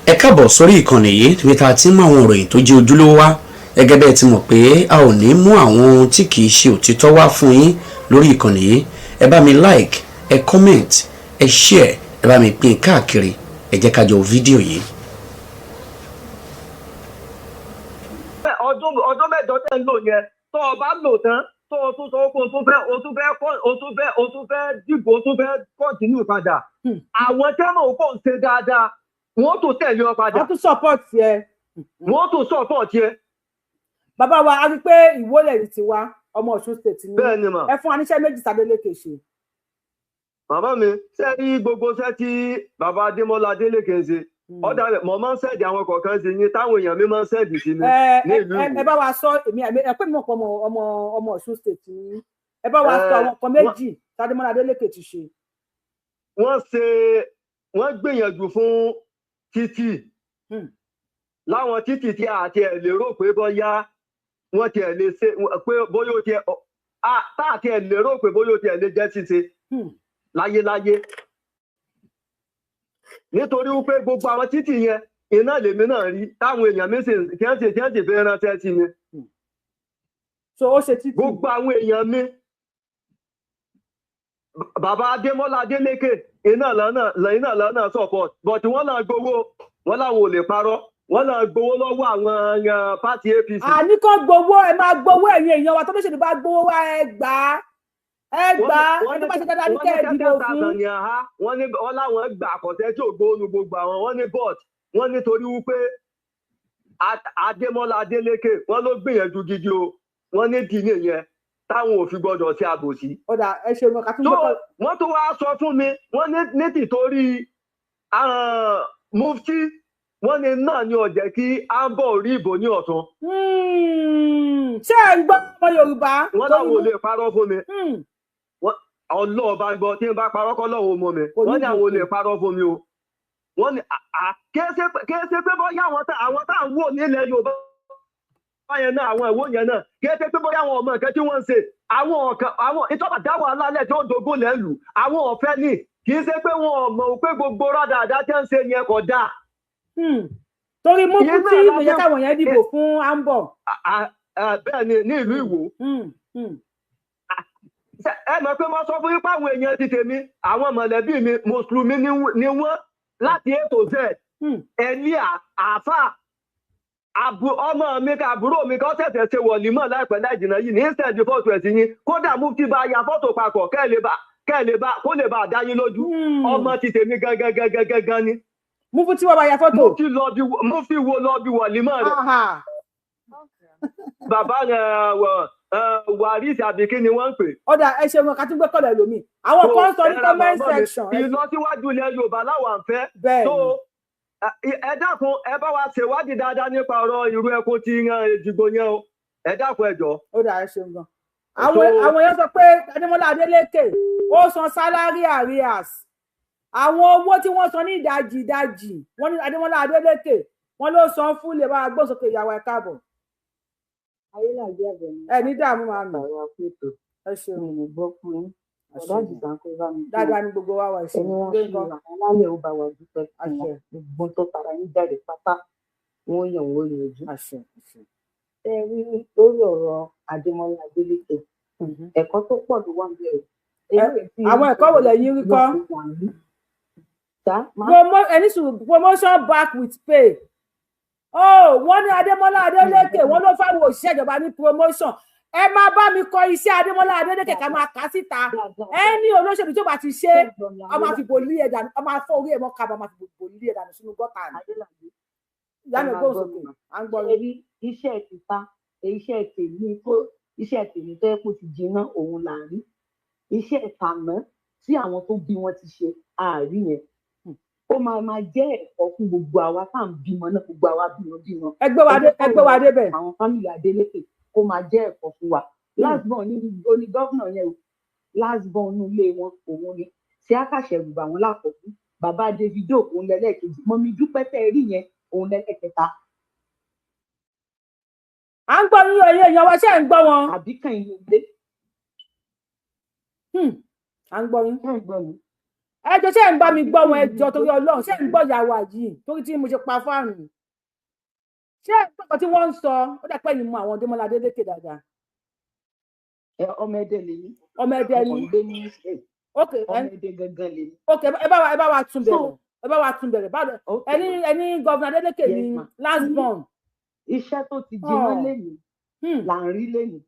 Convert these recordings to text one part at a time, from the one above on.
ẹ káàbọ̀ sórí ìkànnì yìí níbi tá a ti ń mú àwọn ìròyìn tó jẹ́ ojúlówó wá gẹ́gẹ́ bẹ́ẹ̀ ti mọ̀ pé a ò ní mú àwọn ohun tí kì í ṣe òtítọ́ wá fún yín lórí ìkànnì yìí. Ẹ bá mi like, ẹ comment, ẹ share, ẹ bá mi pín káàkiri, ẹ jẹ́ ká jọ fídíò yìí. ọdún mẹ́jọ tẹ́ ń lò yẹn tó o bá lò tán tó o tún sọ pé o tún fẹ́ dìbò o tún fẹ́ kọ́ntínú padà àwọn tẹ́mọ̀ kò ń ṣe dáadáa wọ́n tún tẹ̀lé ọ padà. wọ́n tún support yẹ. wọ́n tún support yẹ. bàbá wa a rí pé ìwọlẹ̀ ti wá ọmọ Ọ̀ṣun state ni ẹ fún wa níṣẹ́ méjì Adeleke ṣe. bàbá mi ṣe rí gbogbo iṣẹ́ tí bàbá Adémọ́lá Adeleke ń ṣe ọ̀dà mo máa ń sẹ́ẹ̀dì àwọn kọ̀ọ̀kan sí yín táwọn èèyàn mi máa ń sẹ́ẹ̀dì sí mi ní ìlú Ìwó. ẹ bá wa sọ èmi ẹ pé mi mọ̀ pé ọmọ Ọ̀ṣun state ni ẹ bá wa sọ àwọn kan méjì tí Adémọ́lá Adeleke ti ṣe. wọ́n gbìyànjú fún títì láwọn títì tí àti ẹ̀ lérò pé bóyá wọ́n ti ẹ̀ lè ṣe pé bóyá ó ti ẹ̀ tá àti ẹ̀ lérò pé bóyá ó ti ẹ̀ lè jẹ́ ṣíṣe láyéláyé nítorí wípé gbogbo àwọn títì yẹn iná lèmi náà rí táwọn èèyàn mi sì kí wọ́n sì fi ránṣẹ́ sí mi. so ó ṣe títì. gbogbo àwọn èèyàn mi bàbá Adémọ́lá Adeleke iná lọ́nà support but wọ́n náà gbowó wọ́n láwọn ò lè parọ́ wọ́n náà gbowó lọ́wọ́ àwọn pátì APC. àní kò gbowó ẹ máa gbowó ẹ̀yin èèyàn wa tó lóṣèlú bá gbowó wa ẹ gbà á ẹni tó bá ṣe dáadáa ní kẹ́ ẹ dìbò fún. wọ́n ní láwọn gbà àkọsẹ́ tí ò gbóònù gbogbo àwọn wọ́n ní bọ́ọ̀t wọ́n nítorí wípé Adémọ́lá Adeleke wọ́n ló gbìyànjú gidi o wọ́n ní dì nìyẹn táwọn ò fi gbọdọ̀ sí àbòsí. ọ̀dà ẹ ṣe wọn kàtúntò. wọ́n tó wá sọ fún mi wọ́n ní tìtorí mufti wọ́n ní náà ní ọ̀jẹ̀ kí Ambo rí ìbò ní Ọ̀ṣun. ṣé ẹ ń gbọ́ ọmọ Yorùbá. wọ́n láwọn ò lè parọ́ fún mi. ọlọ́ọ̀bá gbọ́ tí n bá parọ́ kọ́ lọ́wọ́ mọ́ mi wọ́n ní àwọn ò lè parọ́ fún mi o. wọ́n ní kéésì pé bóyá àwọn tá à ń wò nílẹ̀ Yorùbá báyẹn náà àwọn ẹ̀wọ́ yẹn náà kéésì pé bóyá àwọn ọmọ nǹkan tí wọ́n ń ṣe àwọn ìjọba dáwọ̀ alálẹ̀ tí ó dogun lẹ́lù àwọn ọ̀fẹ́ ní kì í ṣe pé wọn ò mọ̀ pé gbogbo rádàdá tẹ́ ń ṣe yẹn kò dáa. torí mú kú tí ìyẹn káwọn yẹn dìbò fún Ambo. bẹ́ẹ̀ ni ní ìlú Ìwó. ẹ mọ̀ pé mo sọ fún yín pé àwọn èèyàn ti tèmi àwọn mọ̀lẹ́bí mi mùsùlùmí ni wọ́n láti A to Z ẹni àáfà ọmọ mi ká àbúrò mi kọ́ tẹ̀tẹ̀ ṣe wọ̀límọ̀ láìpẹ́ láì jìnnà yìí ní ìṣẹ́jú fọ́tò ẹ̀sìn yín kódà mufti bá ya fọ́tò papọ̀ kó lè bá dá yín lójú ọmọ ti tèmi gangan ni. mufti wọ́n bá ya fọ́tò. mufti wo lọ bí wọ̀límọ̀ rẹ̀. bàbá rẹ̀ Wàrísì àbí kí ni wọ́n ń pè. ọ̀dà ẹ ṣe wọn ká tún gbé kọ́lẹ̀ lómi àwọn kan sọ ní comment section. ìlọsíwájú ilẹ̀ Yorùbá láwọn àǹfẹ́. bẹ́ẹ̀ni ẹ dákun ẹ bá wa ṣèwádìí dáadáa nípa ọ̀rọ̀ ìrú ẹkùn ti yan Èjìgbò yẹn o ẹ dákun ẹ jọ̀ọ́. ó dà ẹ ṣeun gan. àwọn yẹn sọ pé Adémọ́lá Adeleke ó san salary arrears àwọn owó tí wọ́n san ní ìdajì wọ́n ní Adémọ́lá Adeleke wọ́n ló san fún lè bá gbósókè ìyàwó ẹ káàbọ̀. ayé nàìjíríà bẹ̀rẹ̀ ẹ ní dààmú máa nà àwọn àpètò ẹ ṣeun mi ní gbọ́ fún yín ọ̀dájú kan kó bá mi dáadáa ní gbogbo wa wà ṣe ẹni wọ́n fi àwọn alálẹ̀ ó bá wa dúpẹ́ fún wọn gbogbo tó tara yín jáde pátá wọn yàn wọ́n yanjú. ẹ rí lórí ọ̀rọ̀ Adémọ́lá Adeleke ẹ̀kọ́ tó pọ̀ ló wà ń bẹ̀rẹ̀. àwọn ẹ̀kọ́ wo lẹ́yìn rí kọ́ ẹni sùn promotion back with pay. wọ́n ní Adémọ́lá Adeleke wọ́n ló fáwọn òṣìṣẹ́ ìjọba ní promotion ẹ máa bá mi kọ iṣẹ́ Adémọ́lá Adeleke ká máa kà síta ẹni olóṣèlú tó bá ti ṣe ọmọ àfìbò lé ẹ̀dà ọmọ afọ orí ẹ̀ mọ́ kábà ọmọ àfìbò lé ẹ̀dà sínú gọ́tà ni. yánà gbóhùn sókè à ń gbọ́ yẹn. iṣẹ́ ìta iṣẹ́ tèmi tó yẹ kó ti jiná òun là ń rí iṣẹ́ ìtànà tí àwọn tó bí wọn ti ṣe àárín yẹn ó máa jẹ́ ẹ̀kọ́ fún gbogbo àwa tá à ń bímọ náà gbogbo àwa bímọ. ẹgbẹ́ wa débẹ̀. àwọn fámìlì Adeleke kó máa jẹ́ ẹ̀kọ́ fún wa. last born ní oní gọ́vnà yẹn o last born ní ilé wọn òun ni tí a kà ṣẹ̀rù bà wọ́n lákọ̀ọ́kú bàbá Davido òun lẹ́lẹ́kejì mọ́mí Dúpẹ́ tẹ́ rí yẹn òun lẹ́lẹ́kẹta. à ń gbọ́ yín ẹ̀yẹ èèyàn wa ṣe ń gbọ́ wọn. àbí kàn yín ilé. à ń gbọ́ yín. ẹ̀ ń gbọ́ mi. ẹjọ́ ṣé ń bá mi gbọ́ wọn ẹjọ́ torí Ọlọ́run ṣé ń gbọ́ ìyàwó yìí torí tí mo ṣe pa fáànù ṣé nǹkan tí wọ́n ń sọ ó dàpẹ́ yìí mú àwọn Adémọ́lá Adélékè dáadáa. ọmọ Ẹdẹ lèyí. ọmọ Ẹdẹ ni ok ọmọ Ẹdẹ gangan lèyí. ok ẹ bá wa tún bẹ̀rẹ̀ báwo ẹni gọ́vùnà Adélékè ní last born. iṣẹ́ tó ti jiná lẹ́nu là ń rí lẹ́nu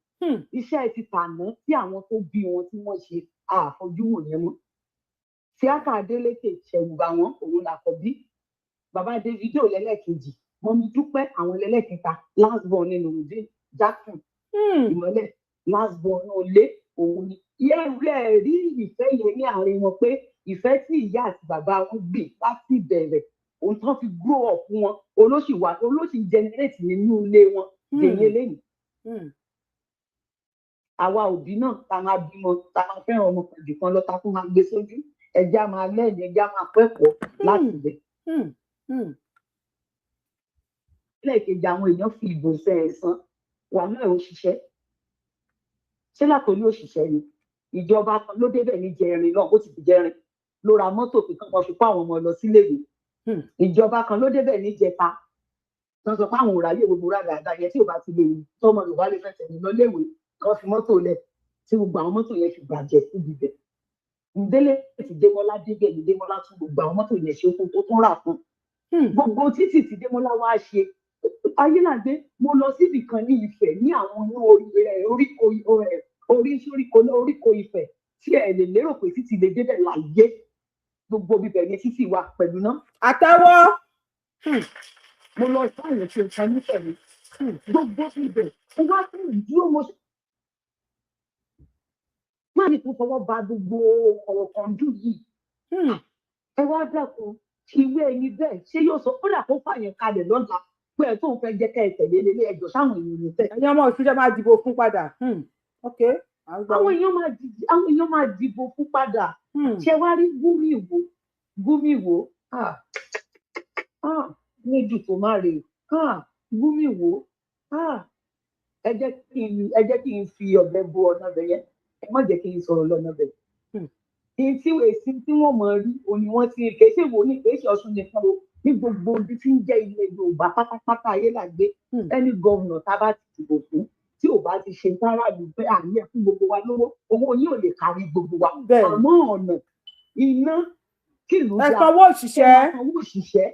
iṣẹ́ ti tàná tí àwọn tó bí wọn tí wọ́n ṣe àfojúwò yẹn mọ́. Síákà Adélékè ṣẹ̀rùbà wọn òun làkọ́bí bàbá Davido lẹ́lẹ́kejì mọ́mí Dúpẹ́ àwọn lẹ́lẹ́kẹta last born nínú ìdí Jackson Ìmọ́lẹ̀ last born náà lé òun ni. Ìyẹ́rẹ́ rí ìfẹ́ yẹn ní àárín wọn pé ìfẹ́ tí ìyá àti bàbá wọn gbìn láti bẹ̀rẹ̀ òun tán fi grow up wọn olóṣì generate nínú ilé wọn dèyẹ lẹ́yìn. Àwa òbí náà ta máa bímọ ta máa fẹ́ràn ọmọ pàdé kan lọ́ta fún máa gbé sójú ẹja máa lẹ́yìn ẹja máa kẹ́kọ̀ọ́ láti bẹ̀. Lẹ́ẹ̀kejì àwọn èèyàn fi ìbò sẹ́ ẹ̀sán wà náà ò ṣiṣẹ́ ṣé látòrí òṣìṣẹ́ ni ìjọba kan ló débẹ̀ ní jẹrin náà ó ti di jẹrin ló ra mọ́tò pé kán kan fi kó àwọn ọmọ lọ síléèwé ìjọba kan ló débẹ̀ ní jẹta tán sọ pé àwọn ò ráyè gbogbo rárá àdáyẹ tí ò bá ti lè wù tọmọ Yorùbá lè fẹsẹ̀ ní lọ léèwé kan fi mọ́tò lẹ̀ tí gbogbo àwọn mọ́tò yẹn fi bàjẹ́ síbi bẹ̀. Ndélé ti Démọ́lá débẹ̀ ní Démọ́lá tún gbogbo àwọn mọ́tò yẹn ṣe fún tó tún rà fún. Gbogbo títì tí Démọ́lá wá ṣe Ayélàdé mo lọ síbì kan ní Ifẹ̀ ní àwọn oríko Ifẹ̀ tí ẹ lè lérò pé títì lè débẹ̀ láyé gbogbo bíbẹ̀ ní títì wa pẹ̀lú náà. Àtẹ́wọ́. Mo lọ sáyẹn tí o kan nífẹ̀ẹ́ mi gbogbo bíbẹ̀ ó wá fún ìdúró mo ṣe. Má ní kó fọwọ́ ba gbogbo ọ̀rọ̀ kan dùn yìí. Ẹ wá dẹ́kun ìwé ẹni bẹ́ẹ̀ ṣé yóò sọ ó dà kó fàyẹn kalẹ̀ lọ́la pé ẹ tóun fẹ́ jẹ́ ká ẹ tẹ̀lé lélẹ̀ ẹjọ́ sáwọn èèyàn ní tẹ̀. ẹ̀yin ọmọ òṣìṣẹ́ máa dìbò fún padà. ok. àwọn èèyàn máa dìbò fún padà. ṣé wàá rí Gúmi Ìwó méjì tó má rè Gúmi Ìwó ẹ jẹ́ kí n fi ọ̀bẹ bo ọ̀nà bẹ̀ yẹn ẹ má jẹ́ kí n sọ̀rọ̀ lọ́nà bẹ̀. èsì tí wọ́n mọ̀ rí òní wọ́n ti kè é ṣèwò ní kè é ṣe Ọ̀ṣun nìkan o ní gbogbo ibi tí ń jẹ́ ilẹ̀ Yorùbá pátápátá Ayélàgbé ẹni gọ́vùnà tá a bá ti dìbò fún tí ò bá ti ṣe táráàlú pé àníyàn fún gbogbo wa lówó owó yìí ò lè kárí gbogbo wa àmọ́ ọ̀nà iná kìlú dá sanwó òṣìṣẹ́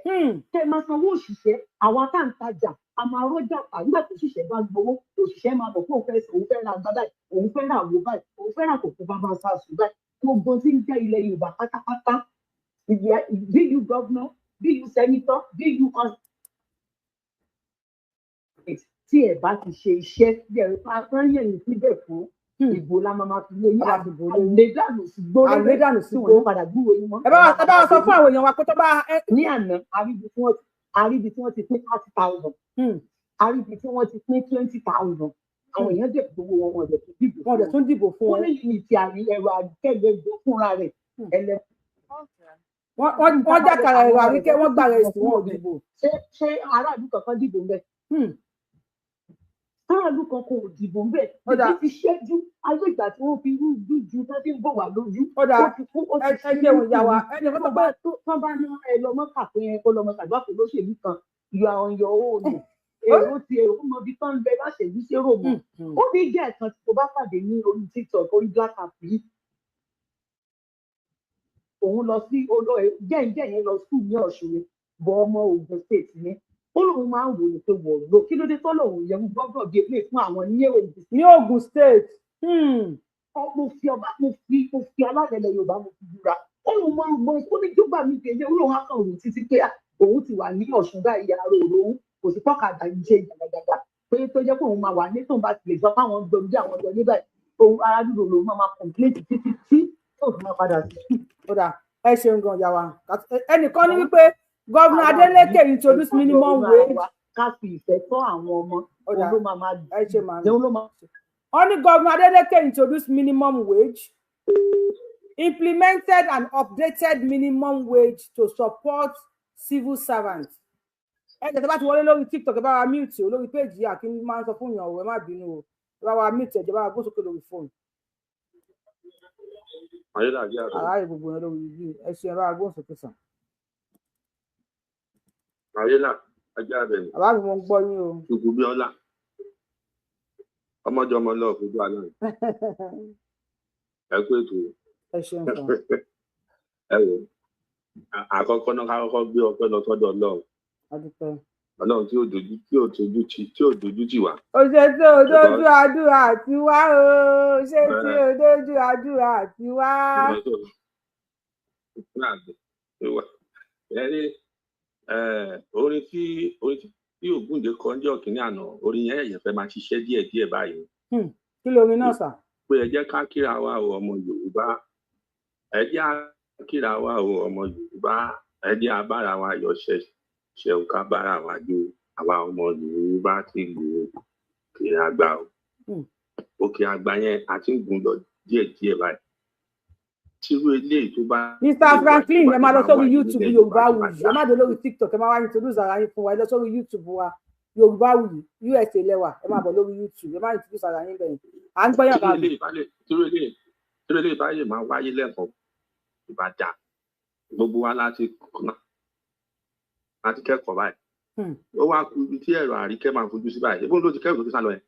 kẹ máa sanwó òṣìṣẹ́ àwa tá ń tajà a máa rọ́jà pa nígbà tó òṣìṣẹ́ bá gbowó òṣìṣẹ́ máa bọ̀ fún òun fẹ́ ra àgbá báyìí òun fẹ́ ra àwo báyìí òun fẹ́ ra kòkó bàbá sàṣù báyìí gbogbo tí ń jẹ́ ilẹ̀ Yorùbá pátápátá bí you governor bí you senator bí you tí ẹ bá ti ṣe iṣẹ́ bí ẹ̀rọ pàṣẹ yìí síbẹ̀ fún ìbò la máa fi lé yín àdìbò àlédànù sí gbóró àlédànù sí gbóró padà gbúrò yín mọ́. ẹ bá wa sọ fún àwọn èèyàn wa pé tó bá. ní àná àríbi tí wọ́n ti pín 30,000 àríbi tí wọ́n ti pín 20,000 àwọn èèyàn dẹ̀ gbowó wọn wọ́n dẹ̀ tún dìbò fún wọn. wọ́n lè yí ti àrí ẹ̀rọ àríkẹ́gbẹ̀gbẹ̀ fúnra rẹ̀ ẹlẹ́. wọ́n jàkàrà ẹ̀rọ àríkẹ́ wọ́n gbà rẹ̀ sí wọn ò dìbò. ṣé aráàlú kankan dìbò ń bẹ̀? aráàlú kan kò dìbò ń bẹ̀. ìdí ti ṣẹ́jú ayé ìgbà tí wọ́n fi rú ju tó ti ń bọ̀ wá lójú. ó dà ẹ jẹun ìyá wa ẹni tó bá ní ẹ lọ mọ́kà pé ẹ kó lọ mọ́kà ìgbà pé lóṣèlú kan you are on your own. èrò ti èrò mọ ibi tán ń bẹ láṣẹjú ṣérò mọ ó ní jẹ́ ẹ̀kan tí kò bá pàdé ní orí TikTok orí Black App yìí òun lọ sí jẹ́ǹjẹ́ yẹn lọ sùn ní Ọ̀ṣun bọ ọmọ Ògùn State ni ó lóun máa ń wòye pé wọ̀ ló kí ló dé tó lòun yẹ gbọ́dọ̀ gbé play fún àwọn ní Ògùn State. mo fi alálẹ̀lẹ̀ Yorùbá mo fi búra ó lóun máa ń gbọ́ ó ní jọba mi kéde ó lóun á kàn wò títí pé òun ti wà ní Ọ̀ṣun báyìí ara òun kò sí pọ́kadà ìṣe ìjàgàjàgà pé tó jẹ́ pé òun máa wà ní tóun bá ti lè sọ fáwọn gbòmí àwọn ọjọ́ nígbà òun aládùúgbò lòun máa kọ̀ǹpléètì títí tí tóun máa padà sí. kódà ẹ ṣeun gan yà wá ẹnìkan ní wípé gọ́vùnà Adélékè introduce minimum wage. ká fi ìfẹ́ tọ́ àwọn ọmọ òun ló máa jẹun ló máa. wọ́n ní gọ́vùnà Adélékè introduce minimum wage implemented an updated minimum wage to support civil servants. Ẹ̀jẹ̀ tó bá ti wọlé lórí TikTok ẹ bá wa mute o lórí péjì yìí àkíní máa ń sọ fún ìyàn ọ̀rọ̀ ẹ má bínú o ẹ bá wa mute ẹ̀jẹ̀ bá wa gbósókè lórí fóònù. Aráyè gbogbo yẹn lórí ibi ẹ ṣe ẹ̀rọ agbóhùnsókè sàn. Ayélà ajá rẹ̀ ni. Bàbá mi mo ń gbọ́ yín o. Ṣùgbọ́n bí ọlá. Ọmọdé ọmọ náà fojú àná. Ẹ kú ètò. Ẹ ṣeun kan. Ẹ wò. Àkọ́kọ́ náà ká kọ́kọ́ gbé ọpẹ́ lọ sọ́dọ̀ Ọlọ́run. Adúpẹ́. Ọlọ́run tí ò dojú tì wá. Ó ṣe tí ò dojú àdúrà àti wá o. Ṣé tí ò dojú àdúrà àti wá. Orin tí Ògúndé kọ ní ọ̀kìnní àná, orin yẹn ẹ̀yẹ̀ fẹ́ máa ṣiṣẹ́ díẹ̀díẹ̀ báyìí. Kí lórin náà sà? Pé ẹ jẹ́ ká kíra wa o ọmọ Yorùbá. Ẹ jẹ́ kíra wa o ọmọ Yorùbá. Ẹ jẹ́ abára wa yọ̀ ṣẹ̀ṣẹ̀ ká bára wa jó. Àwa ọmọ Yorùbá ti gbòó òkè àgbà o. Òkè àgbà yẹn a ti ń gùn lọ díẹ̀díẹ̀ báyìí. Tírú eléyìí tó bá. Mr. Franklin ẹ máa lọ sórí YouTube Yorùbáwùyí, ẹ má dé lórí TikTok, ẹ máa wá introduce ara yín fún wa, ẹ lọ sórí YouTube wa Yorùbáwùyí USA lẹ́wà, ẹ máa bọ̀ lórí YouTube, ẹ máa introduce ara yín bẹ̀yìn. À ń gbọ́yàn bá mi. Tírú eléyìí báyìí máa wáyé lẹ́ẹ̀kan Ìbàdàn. Gbogbo wa láti kẹ́kọ̀ọ́ báyìí. Ó wá kú ibi tí ẹ̀rọ àríkẹ́ máa fojú sí báyìí. Ebó ló ti kẹ́kọ̀ọ́ tó sálọ yẹn.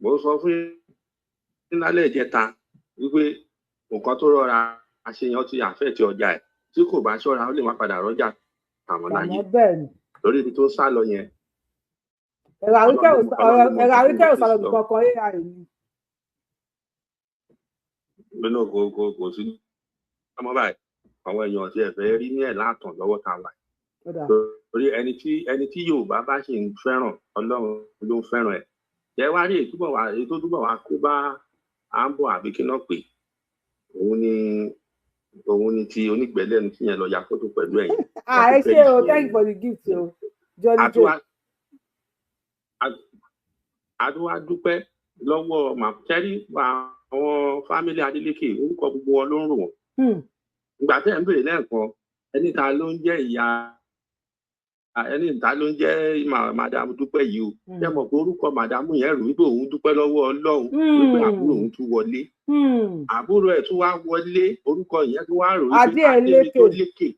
Mo sọ fún yín lálẹ́ ìjẹta wípé nǹkan tó rọra àṣeyàn ti àfẹ́ ti ọjà ẹ̀ tí kò bá ṣọ́ra ó lè má padà rọ́jà àwọn láyé lórí ibi tó sá lọ yẹn. Ẹ̀rọ àríkẹ́ ò sálọ nìkan kan AI ni. Nínú kò sí ọmọ báyìí àwọn èèyàn tí ẹ fẹ́ rí ní ẹ̀ látàn lọ́wọ́ tá a wà. Torí ẹni tí Yorùbá bá ṣì ń fẹ́ràn Ọlọ́run ló ń fẹ́ràn ẹ̀. Ẹ wá rí èyí tó túbọ̀ wá kó bá àǹbọ̀ àbí kí náà pè. Òun ni ti onígbẹ̀lẹ́nu tí yẹn lọ ya fọ́tò pẹ̀lú ẹ̀yìn. Ẹ ṣé o, thank you for the gift o. Adúwá dúpẹ́ lọ́wọ́ màkẹ́rì àwọn fámílì Adélékè orúkọ gbogbo wọn ló ń rò wọ́n. Ìgbà tẹ́ ẹ̀ ń béèrè lẹ́ẹ̀kan ẹni ta ló ń jẹ́ ìyá ẹni ta ló ń jẹ́ màdàmú dúpẹ́ yìí o. Ṣé mọ̀ pé orúkọ màdàmú yẹn rò wípé òun dúpẹ́ lọ́wọ́ Ọlọ́run wípé àbúrò òun tún wọlé. Àbúrò ẹ̀ tún wá wọlé orúkọ yẹn tún wá rò wípé Adé tó lékè.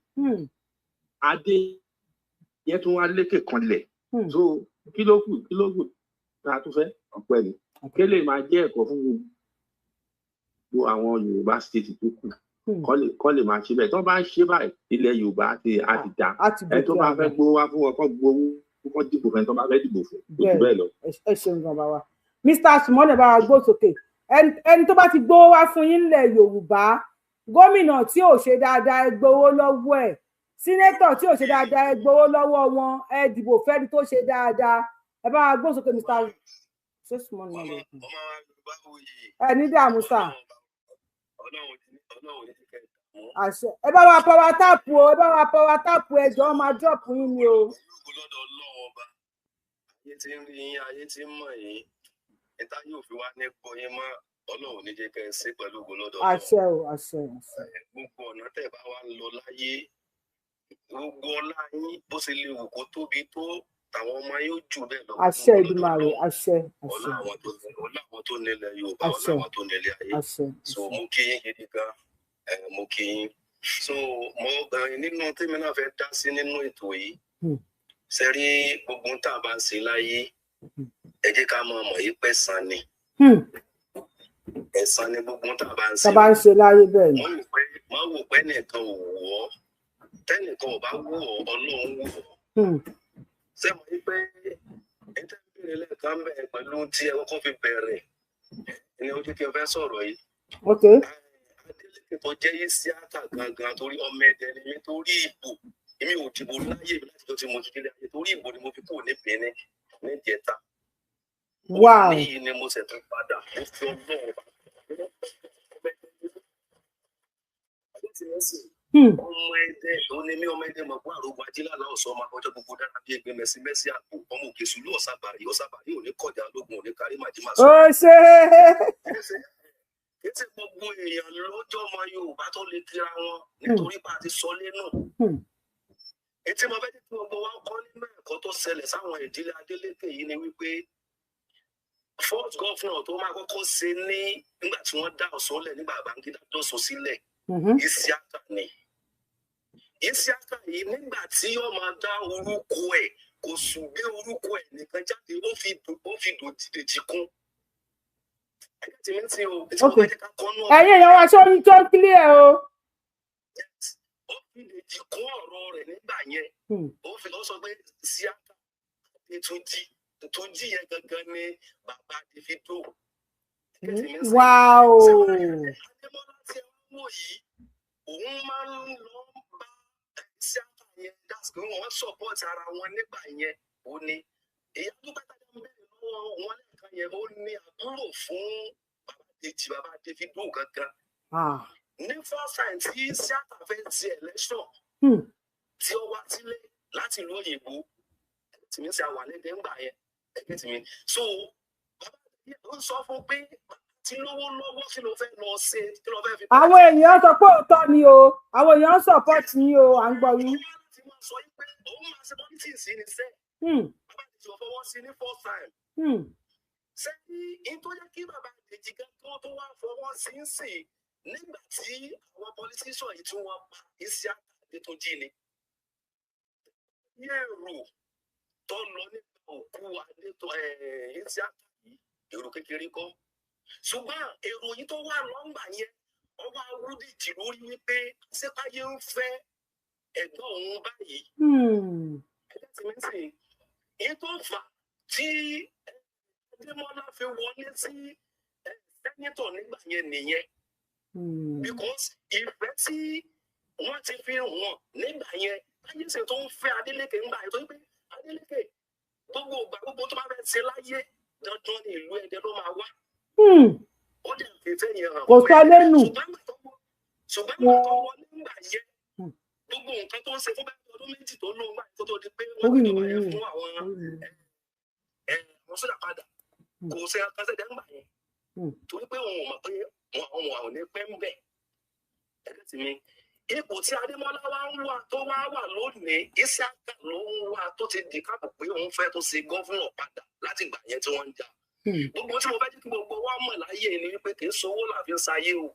Adé yẹn tún wá lékè kanlẹ̀. So kí ló kù tá a tún fẹ́ ọpẹ́ ni. Kí lè máa jẹ́ ẹ̀kọ́ fún gbogbo àwọn Yorùbá state tó kù. Kọ́ lè máa ṣe bẹ́ẹ̀ tó bá ń ṣe báyìí ilẹ̀ Yorùbá á ti dá. Ẹni tó bá fẹ́ gbowó wá fún wọn kọ́ gbowó kọ́ dìbò fún ẹni tó bá fẹ́ dìbò fún ojú bẹ́ẹ̀ lọ. Ẹ ṣeun gan bàbá. Mr. Sumone bá wa gbó sókè. Ẹni tó bá ti gbowó wá fún yín nílẹ̀ Yorùbá, gómìnà tí ò ṣe dáadáa ẹ gbowó lọ́wọ́ ẹ̀, sínétọ̀ tí ò ṣe dáadáa ẹ gbowó lọ́wọ́ wọn, ẹ dìbò fẹ́ni tó ṣe dáadáa. Ẹ bá wa gbó sókè Mr. Sumone náà lọ. Ẹ ní dààmú sà. Àṣẹ. Ẹ bá wa power tap o, ẹ jọ̀ọ́ máa drop yín ni o. Ayé tí ń rí yín, ayé tí ń mọ̀ yín, ìta yóò fi wá ní pọ̀ yín mọ́ Ọlọ́run ní jẹ́ kẹ́ ẹ sí pẹ̀lú ògo lọ́dọ̀ Ọlọ́run. Àṣẹ o, àṣẹ. Gbogbo ọ̀nà tẹ̀ bá wá ń lọ láyé, gbogbo ọlá yín bó ṣe lè wù kó tóbi tó àwọn ọmọ yóò jù bẹ́ẹ̀ lọ. Àṣẹ Èdùmàrè, àṣẹ. Ọlá àwọn tó nílẹ̀ Yorùbá, ọlá àwọn tó nílẹ̀ ayé. So mo kí yín gidi gan, mo kí yín. So mo nínú tèmi náà fẹ́ dá sí nínú ètò yìí. Ṣé rí gbogbo tá a bá ń ṣe láyé, ẹ jẹ́ ká máa mọ̀ yí pẹ̀san ni. Ẹ̀san ni gbogbo tá a bá ń ṣe. Tá a bá ń ṣe láyé bẹ́ẹ̀ ni. Má wò pé nìkan ò wù ọ́, tẹ́nìkan ò bá wù ọ́, Ọlọ́run wù ọ́. Ṣé mo ní pé ẹ tẹ́ bèrè lẹ́ẹ̀kan bẹ́ẹ̀ pẹ̀lú tí ẹ kọ́kọ́ fi bẹ̀rẹ̀ ní ojú kí n fẹ́ sọ̀rọ̀ yìí. Adélékè tó jẹ́ Isiaka gangan torí ọmọ ẹ̀dẹ̀ ni mi torí ìbò èmi ò dìbò láyé mi láti tó ti mo ti délé ayé torí ìbò ni mo fi kúrò ní Benin níjẹta. Níyì ni mo ṣètò padà mo fi Ọlọ́run bá ọmọ ẹdẹ òní mi ọmọ ẹdẹ mọ̀ pé àrògbò ajílá náà sọ ọmọ akọjọ gbogbo dára bí ẹgbẹ́ mẹ́sí àpò ọmọ òkè sùlù ọ̀sàbàrí òní kọjá lógun òní kárí màjímà sọ. Ó ṣe kí tí gbogbo èèyàn lọ́jọ́ ọmọ Yorùbá tó lè kíra wọn nítorí bá a ti sọ lẹ́nu. Ètí mo fẹ́ tí gbogbo wa kọ́ nínú ẹ̀kọ́ tó ṣẹlẹ̀ sáwọn ìdílé Adélékè yìí ni wípé fourth governor tó máa kọ́kọ́ ṣe ní nígbà tí wọ́n dá Ọ̀ṣun lẹ̀ nígbà Babangida dọ́sùn sílẹ̀ Isiaka ni Isiaka yìí nígbà tí ó máa dá orúkọ ẹ̀ kò sùn gbé orúkọ ẹ̀ nìkan jáde ó fi dòjì kún. ẹ̀yin èèyàn wa ṣó ní tó clear o. ó fi dòjì kún ọ̀rọ̀ rẹ̀ nígbà yẹn ó sọ pé Isiaka Túnjí yẹn gangan ni bàbá Davido. Wow. Adémọ́lá tí ẹ wò yìí òun máa ń lọ bá Isiaka yẹn dáṣọ wọn support ara wọn nígbà yẹn ó ní èyí tó bá tàbí ń bẹ̀rẹ̀ lọ́wọ́ wọn lẹ́ẹ̀kan yẹn ó ní àbúrò fún bàbá Davido gangan. Ní first time tí Isiaka fẹ́ ti election tí ó wá sílé láti ìlú òyìnbó tí mi ṣe àwàlẹ́dẹ̀ ńgbà yẹn ẹgbẹ́ tí mi so bàbá ó sọ fún pé tí lówó lọ́wọ́ kí ló fẹ́ lọ ṣe kí ló fẹ́ fi. àwọn èèyàn sọ pé òótọ́ ni o àwọn èèyàn support ni o à ń gbọ́ yín. láti máa sọ pé òun máa ṣe politics ní sẹ́ bàbá Dèjì fọwọ́ sí ní first time. ṣé ní tó yẹ kí bàbá Dèjì gan tó wá fọwọ́ sí ń sìn nígbà tí àwọn politician yìí tí wọ́n pa Isiaka Adétúnjì ni. èrò tó lọ nípa òkú Isiaka yìí èrò kékeré kọ́ ṣùgbọ́n èrò yìí tó wà lọ́ngbà yẹn ọba Awúdíjì lórí wípé ṣépáyé ń fẹ́ ẹ̀gbọ́n òun báyìí. ẹgbẹ́ tí mi ń sìn èyí tó fà tí Adémọ́lá fi wọlé sí sẹ́nítọ̀ nígbà yẹn nìyẹn because ìfẹ́ tí wọ́n ti fi hàn nígbà yẹn ayé ṣe tó ń fẹ́ Adélékè ńgbà yẹn tó ń pẹ́ Adélékè gbogbo ìgbà gbogbo tó bá fẹ́ ṣe láyé dandan ní ìlú Ẹdẹ ló máa wá. ó dẹ̀ fi fẹ́ yẹn hàn. kò sọ lẹ́nu. ṣùgbọ́n ìgbà tó wọlé ńgbà yẹn gbogbo nǹkan tó ń ṣe fún bẹ́ẹ̀ ọdún méjì tó lóun báyìí kó tó di pé wọ́n ti dọ̀bà yẹn fún àwọn sójà padà kò ṣe akásẹ̀dẹ̀ ńgbà yẹn torí pé òun ò mọ̀ pé àwọn àwọn ní pẹ́ ń bẹ̀ ẹ̀rẹ́ tì mí. ipò tí Adémọ́lá wá ń wà tó wá wà lónìí Isiaka ló ń wà tó ti di káàpù pé òun fẹ́ tó ṣe gọ́fúnà padà láti ìgbà yẹn tí wọ́n ń jà. gbogbo tí mo fẹ́ jẹ́ kí gbogbo wa mọ̀ láyé ni wípé kì í sowó làfi ń sayé o.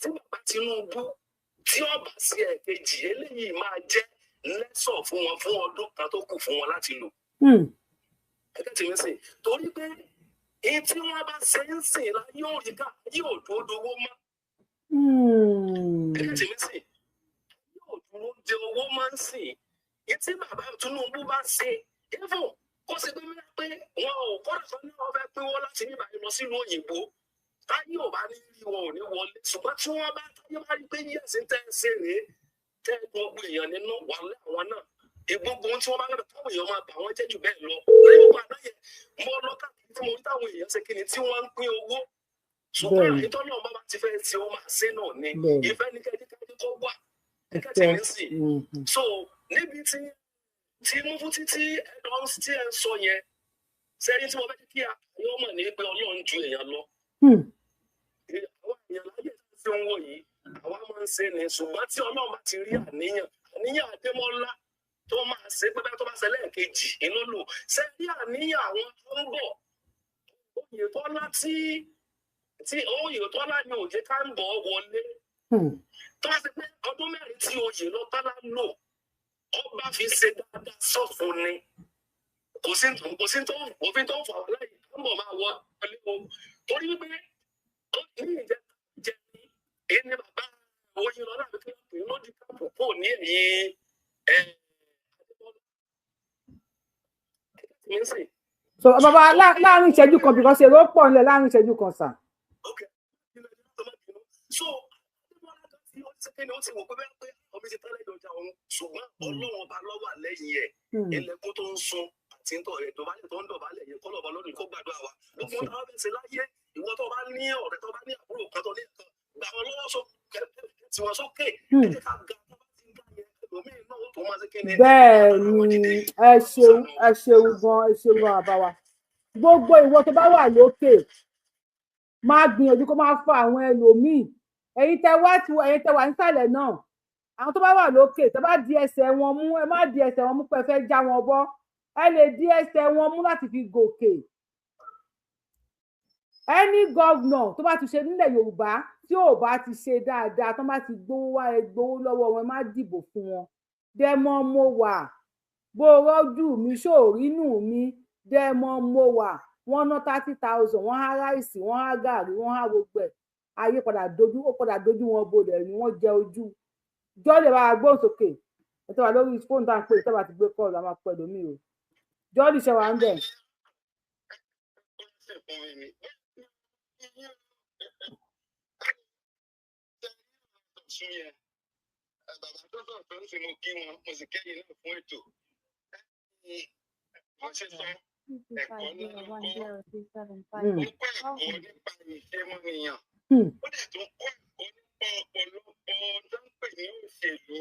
tí bàbá Tinubu tí ọba sí ẹ̀kejì eléyìí máa jẹ́ lẹ́sọ̀ fún wọn fún ọdún kan tó kù fún wọn láti lò. ẹgbẹ́ tí mi sìn torí pé èyí tí wọ́n bá ṣe ń sìn la yóò rí ká yóò dúró dowó mọ́. ẹgbẹ́ tí mi sìn yóò dúró de owó máa ń sìn èyí tí bàbá Tinubu bá ṣe even kó ṣe pé mílá pé wọn ò kọ́ra kan ní wọn fẹ́ pínwó láti ní ìbàdàn lọ sílùú òyìnbó táyé ò bá ní rí wọn ò ní wọlé ṣùgbọ́n tí wọ́n bá táyé bá rí pé yíyàsí tẹ́ ẹ ṣe rèé tẹ́ ẹ gbogbo èèyàn nínú wàhálà àwọn náà ìgbógun tí wọ́n bá gbọ́dọ̀ káwọn èèyàn máa bà wọ́n jẹ́ jù bẹ́ẹ̀ lọ lẹ́yìn òkú àdáyẹ mo lọ káàkiri tí mo rí táwọn èèyàn ṣe kí ni tí wọ́n ń pín owó ṣùgbọ́n àìtọ́ náà bá ti fẹ́ tí ó máa ṣe náà ni ìfẹ́ ní kẹ́kẹ́ kọ́ wà kẹ́kẹ́ ní sí so níbi tí mú fún títí ẹ̀dọ́ tí ẹ ń sọ yẹn sẹ́yìn tí mo fẹ́ kí àyọ́ mọ̀ ní pé Ọlọ́run ju èèyàn lọ àwọn èèyàn láyé tí ó ń wò yìí àwa máa ń ṣe ní ṣùgbọ́n tí Ọlọ́run bá ti rí àníyàn Adémọ́lá tó máa ṣe pé bẹ́ẹ̀ tó bá ṣe lẹ́ẹ̀kejì inú lò ṣe rí àníyàn àwọn tó ń bọ̀ Oyètọ́lá tí Oyètọ́lá ni òjé ká ń bọ̀ wọlé tó bá ṣe pé ọdún mẹ́rin tí Oyètọ́lá lò ọba fi ṣe dáadáa sọ́fun ni kò sí tó òfin tó ń fà wá láyé ká ń bọ̀ máa wọ ọlé o torí wípé ní ìjẹ́ ní èyí ni bàbá Oyètọ́lá àbí kí wọ́n pè é lójú káàpù pò ní ẹ̀yìn so bàbá láàrin ìṣẹ́jú kan because èrò pọ̀ nílẹ̀ láàrin ìṣẹ́jú kan sà. so ó ti wò pé bẹ́ẹ̀ pé ọmọ ti tẹ́lẹ̀ ìdọ̀jà òun ṣùgbọ́n Ọlọ́run ọba lọ́wọ́ lẹ́yìn ẹ̀ ẹlẹ́kùn tó ń sun àti dọ̀bálẹ̀ tó ń dọ̀bálẹ̀ yẹn kọ́ lọ́ba lọ́dún kó gbàdúrà wa gbogbo ọ̀tá wọn bẹ̀ ṣe láyé ìwọ tó bá ní ọ̀rẹ́ tó bá ní àbúrò kan tó ní ẹ̀kan gbà wọn lọ́wọ́ tí wọ́n sókè ẹ̀jẹ̀ ká ga tó bá ti ń gbà yẹn ẹlòmíì náà tó máa ṣe kéde. bẹ́ẹ̀ ni ẹ ṣeun gan àbáwá gbogbo ìwọ tó bá wà lókè máa gbìyànjú kó máa fa àwọn ẹlòmíì ẹ̀yin tẹ́ wà nísàlẹ̀ náà àwọn tó bá wà lókè tó bá di ẹsẹ̀ wọn mú ẹ má di ẹsẹ̀ wọn mú pé ẹ fẹ́ já wọn bọ́ ẹ lè di ẹsẹ̀ wọn mú láti fi gòkè any governor tó bá ti ṣe nílẹ̀ Yorùbá tí ò bá ti ṣe dáadáa tó bá ti gbowó wá ẹ gbowó lọ́wọ́ wọn má dìbò fún wọn dẹ́mọ́ mo wà bó rọ́jú mi ṣòrínú mi dẹ́mọ́ mo wà wọ́n ná 30,000 wọ́n há ráìsì wọ́n há gàrí wọ́n há gbogbo ẹ̀ ayé padà dojú wọn bolẹ̀ ni wọ́n jẹ ojú jọ́lẹ̀ bá gbóhùn sókè ẹ̀ tó wà lórí fóònù tá à ń pè tó bá ti gbé kọ́ọ̀lù a máa pẹ́ lómi o jọ́lì ṣe wà ń bẹ̀. Bàbá tó sọ̀rọ̀ tó ń fi mo kí wọn mo sì kẹ́yìn náà fún ètò wọ́n ṣe sọ ẹ̀kọ́ nínú kọ́ ó kọ́ ẹ̀kọ́ nípa ìṣẹ́mọ́nìyàn ó dẹ̀ tún kọ́ ẹ̀kọ́ nípa ọ̀pọ̀lọpọ̀ tó ń pè ní òṣèlú.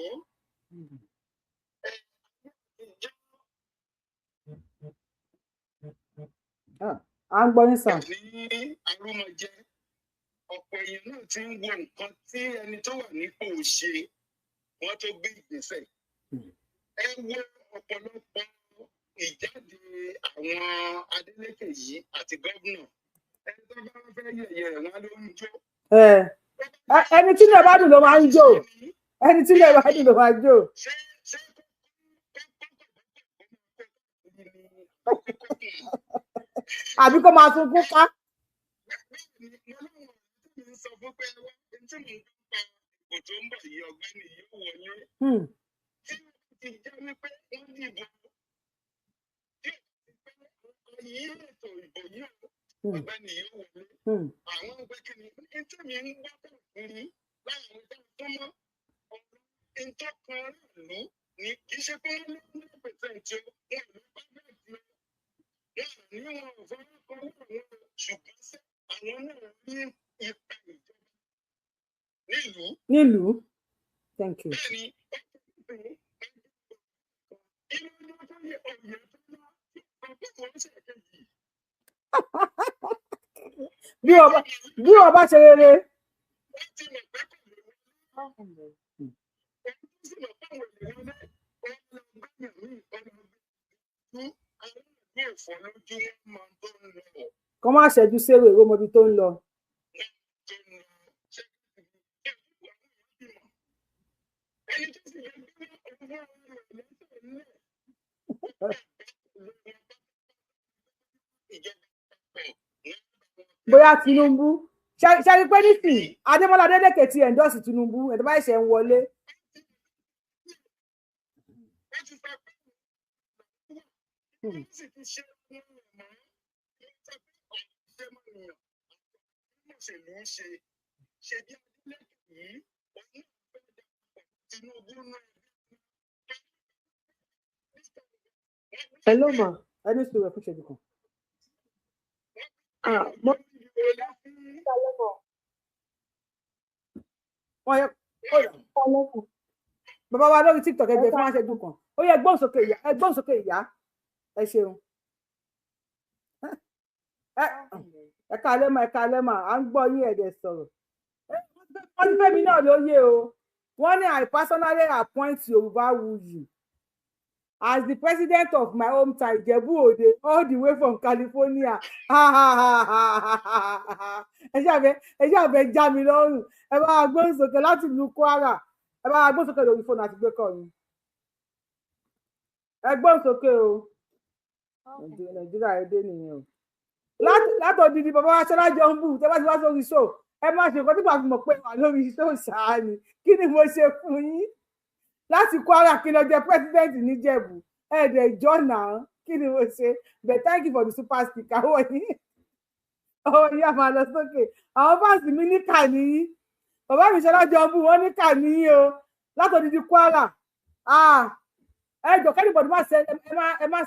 À ń gbọ́ ní sàn. Ní arúmọjẹ ọ̀pọ̀ èèyàn náà ti ń wo nǹkan tí ẹni tó wà nípò ṣe wọ́n tó gbé ìgbésẹ̀. Ẹ wo ọ̀pọ̀lọpọ̀ ìjáde àwọn Adeleke yìí àti gómìnà ẹni tó bá fẹ́ yẹ̀yẹ́ wọn ló ń jó. Ẹni tí ilẹ̀ bá dùn ló máa ń jó ẹni tí ilẹ̀ bá dùn ló máa ń jó. Àbí kó máa sunkún ká. Sọ fún pé wá tí mò ń pa ipò tó ń bọ̀ yìí ọ̀gbẹ́ni yóò wọlé. Tí wọ́n ti jẹ́ wípé wọ́n dìbò yí ètò ìbò yìí ọ̀gbẹ́ni yóò wọlé. Àwọn ọgbẹ́ kìíní ní tèmi ń gbọ́ káàkiri láwọn ọjọ́ tó mọ́ ọ̀rọ̀ ìtọ́kan aráàlú ní kì í ṣe pé wọ́n lé 100% wọn ló bá bẹ́ẹ̀ di wọn ní wọn ò fọwọ́ kan wọn ṣùgbọ́n sí àwọn náà ní ipa ìjọba nílùú. Thank you. bí ọba ṣe rere. Kọ́ máa ṣẹ́jú sérò ìwọ́mọbi tó ń lọ. Bóyá Tinubu ṣe rí pé nísìnyí Adémọ́lá Adélékè ti endorse Tinubu ẹ̀dọ́ bá ṣe ń wọlé. Hello ma. Ẹni sùúrù ẹ fún ṣẹ́jú kan. Bàbá wa lórí TikTok ẹgbẹ́ fún aṣẹ́jú kan ó yẹ ẹgbọ́n sókè ìyá ẹ ṣeun ẹ káalẹ́ mà à ń gbọ́ yín ẹ̀dẹ̀ sọ̀rọ̀ wọ́n ní fẹ́mi náà ló yé o wọ́n ní I personally appoint Yorùbáwùyí as the president of my hometown Ìjẹ̀bú Òde all the way from California ẹ ṣàbẹ̀ já mi lọ́rùn ẹ bá wa gbóhùn sókè láti ìlú Kwara ẹ bá wa gbóhùn sókè lórí fóònù àti gbé kọ́ yín ẹ gbóhùn sókè o Nàìjíríà èdè nìyẹn o látòdìdí bàbá wa Ṣọlá Jọ̀ǹbù tẹ́ bá ti wá sórí show ẹ má ṣe nǹkan tí wàá fi mọ̀ pé wà lórí show ṣáá ni kí ni mo ṣe fún yín láti Kwara kí ló jẹ president níjẹ̀bú ẹ̀ẹ́dẹ̀ jọ́nà kí ni mo ṣe but thank you for the super sticker ọwọ́ yìí a máa lọ sókè àwọn fáǹsì mi ní kà níyí bàbá mi Ṣọlá Jọ̀ǹbù wọn ní kà níyí o látòdìdí Kwara ẹ jọ kẹ́nìbọ̀dì ẹ má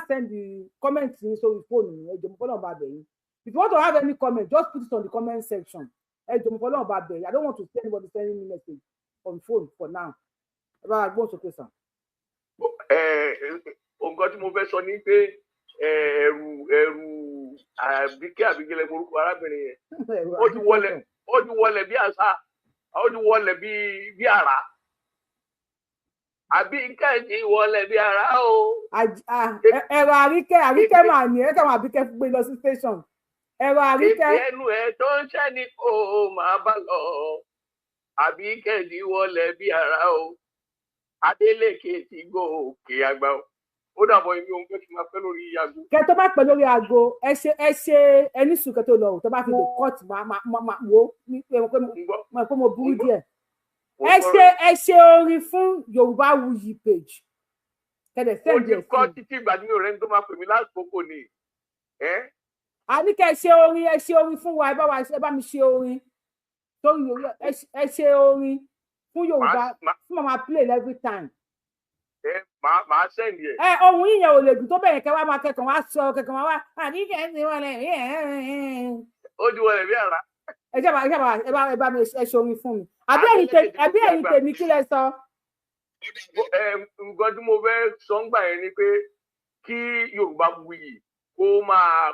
send comment yín sórí fóònù ẹ jọ mo fọlọ́n bá bẹ̀ yín if you want to have any comment just put it on the comment section ẹ jọ mo fọlọ́n bá bẹ̀ yín I don't want to see anybody sending me message on phone for now ẹ bá gbọ́n sókè sàn. nǹkan tí mo fẹ́ sọ ni pé ẹrù àbíkẹ́lẹ̀ orúkọ arábìnrin yẹn ó ti wọlé bí àṣà ó ti wọlé bí àrá àbí kẹ́ẹ̀kì wọlé bí ara o. ẹ̀rọ àríkẹ́ máa ní ẹ̀ka máa àbíkẹ́ gbé lọ sí station ẹ̀rọ àríkẹ́. ètò ẹnu ẹ̀ tó ń ṣẹ́ ni kò máa bá lọ àbí kẹ́ẹ̀dì wọlé bí ara o Adélékè ti gòkè àgbà o ó dàbọ̀ ibi ohun pé kí n máa pẹ́ lórí aago. kẹ tó bá pẹ́ lórí aago ẹ ṣe ẹni sùn kẹ tó lọ tó bá fi lè kọ́ọ̀tù máa wò ó pé mo burú díẹ̀. ẹ ṣe orin fún Yorùbáwùyí page kẹdẹ sẹńdì ẹ sí. ó ti kọ́ títí ìgbà tí mi ò rẹ́ni tó máa pè mí lásìkò ni. a ní kẹ ṣe orin fún wa ẹ bá mi ṣe orin torí ẹ ṣe orin fún Yorùbá fún mama play every time. Màá sẹ́ndì ẹ̀. Ohun yíyan ò lè dùn tó bẹ̀rẹ̀ kẹwàá máa kẹkàn wá sọ kẹkàn wá àní kẹ́hìn wọlé. Ó ti wọlé bí ara. Ẹ bá mi ẹ ṣorin fún mi. Àbí ẹ̀yin tèmi kí lẹ sọ. Nǹkan tí mo fẹ́ sọ ń gbà yẹn ni pé kí Yorùbáwùyí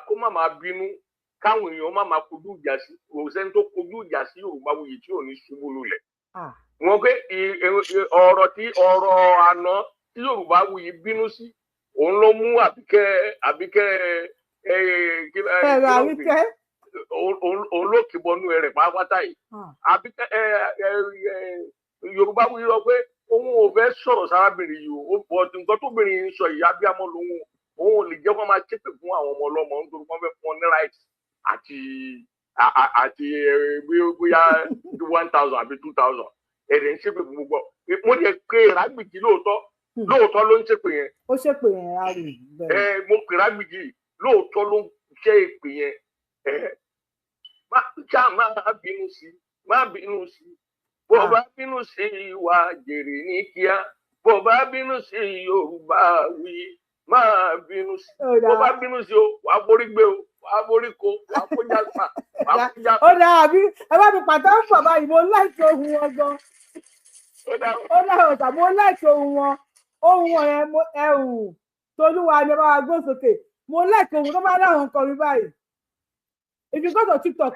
kó má máa bínú káwọn èèyàn má máa kojú ìjà sí òsẹ́ni tó kojú ìjà sí Yorùbáwùyí tí ò ní ṣubú lulẹ̀. Wọ́n pé ọ̀rọ̀ àná tí Yorùbáwùyí bínú sí òun ló mú àbíkẹ́ òun ló kìbọnú rẹ̀ pátápátá yìí àbíkẹ́ Yorùbáwùyí lọ pé òun ò fẹ́ sọ̀rọ̀ sárábìnrin yìí o nǹkan tóbìnrin yìí ń sọ yìí abiyamọ lòun òun ò lè jẹ́ kó máa ṣépè fún àwọn ọmọ ọlọ́mọ nítorí wọ́n fẹ́ fún ọ ní right àti bóyá 1,000 àbí 2,000 ẹ̀rẹ̀ ń ṣépè fún gbogbo mo lè pe Rágbìjí lóòótọ́ ló ń ṣépè yẹn. Ó ṣépè yẹn rárí bẹ́ẹ̀. Mo pe Rágbìjí lóòótọ́ ló ń ṣe èpè yẹn. Má bínú sí bó bá bínú sí ìwà jèrè ní kíá bó bá bínú sí Yorùbáwùyí má bínú sí bó bá bínú sí o wàá borí gbé o wàá borí ko wàá kó jáspa wàá kó jáspa. Ó dáa àbí ẹ bá mi pàtàkì bàbá yìí mo láìsí ohun wọn gan. Ó dáa ọ̀tà mo láìsí ohun wọn yẹn ẹrù Tolúwa ni ẹ bá wa gbé sókè mo láìsí ohun tó bá dáhùn nǹkan mi báyìí. If you go to TikTok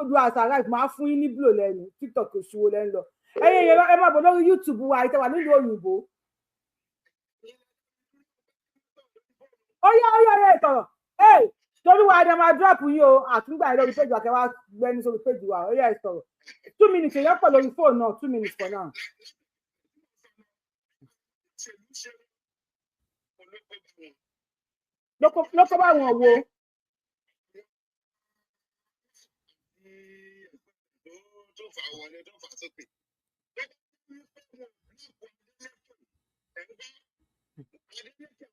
do as I like máa fún yín ní blow lẹ́nu TikTok kò ṣíwó lẹ́nu lọ ẹ̀yin ẹ máa bọ̀ lórí YouTube wa ìtẹ̀wà nílùú òyìnbó. Ó yá ìtọ̀rọ̀ Tolúwa ni ẹ máa drop yín o àtúngbà yín lórí péjì wa kẹwàá gbẹni sórí péjì wa ó yá ìtọ̀rọ̀ 2 minutes èèyàn pọ̀ lórí fóònù náà 2 minutes for now. Lókọ́ bá wọn wo. Tó fà wọlé tó fà sókè. Adélékè àwọn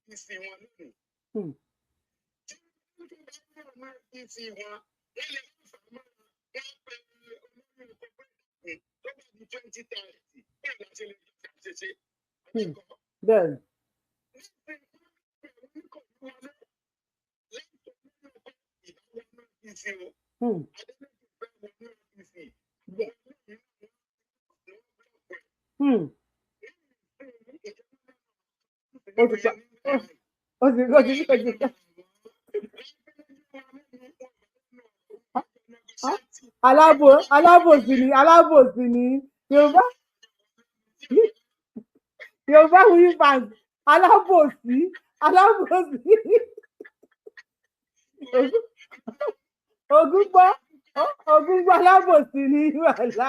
APC wọn lónìí. Tí wọ́n bá APC wọn, wọ́n lè fà mọ́ wọn pé olórí ìkọ̀gbẹ́ tó bá di 2030 bẹ́ẹ̀ láti lè ṣe. Bẹ́ẹ̀ni. Alábòsí ni Yorùbáwùyí fans alábòsí Ògúngbọ́ alábòsí ni wàhálà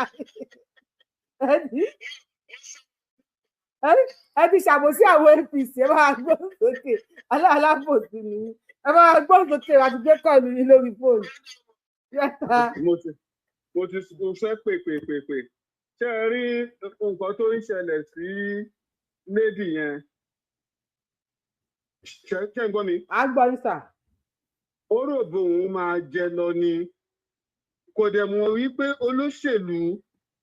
ẹ ti ṣàbòsí àwọn APC ẹ máa gbọ́ sókè alábòsí ni ẹ máa gbọ́ sókè àti gbé kọ́ọ̀lù yín lórí fóònù. mo ti fẹ́ pè ṣé ẹ rí nǹkan tó ń ṣẹlẹ̀ sí lady yẹn ṣe ń gbọ́ mi. à ń gbọ́ ní sà. ó rò bóun máa jẹ lọ ni kò dẹ̀ mọ̀ wípé olóṣèlú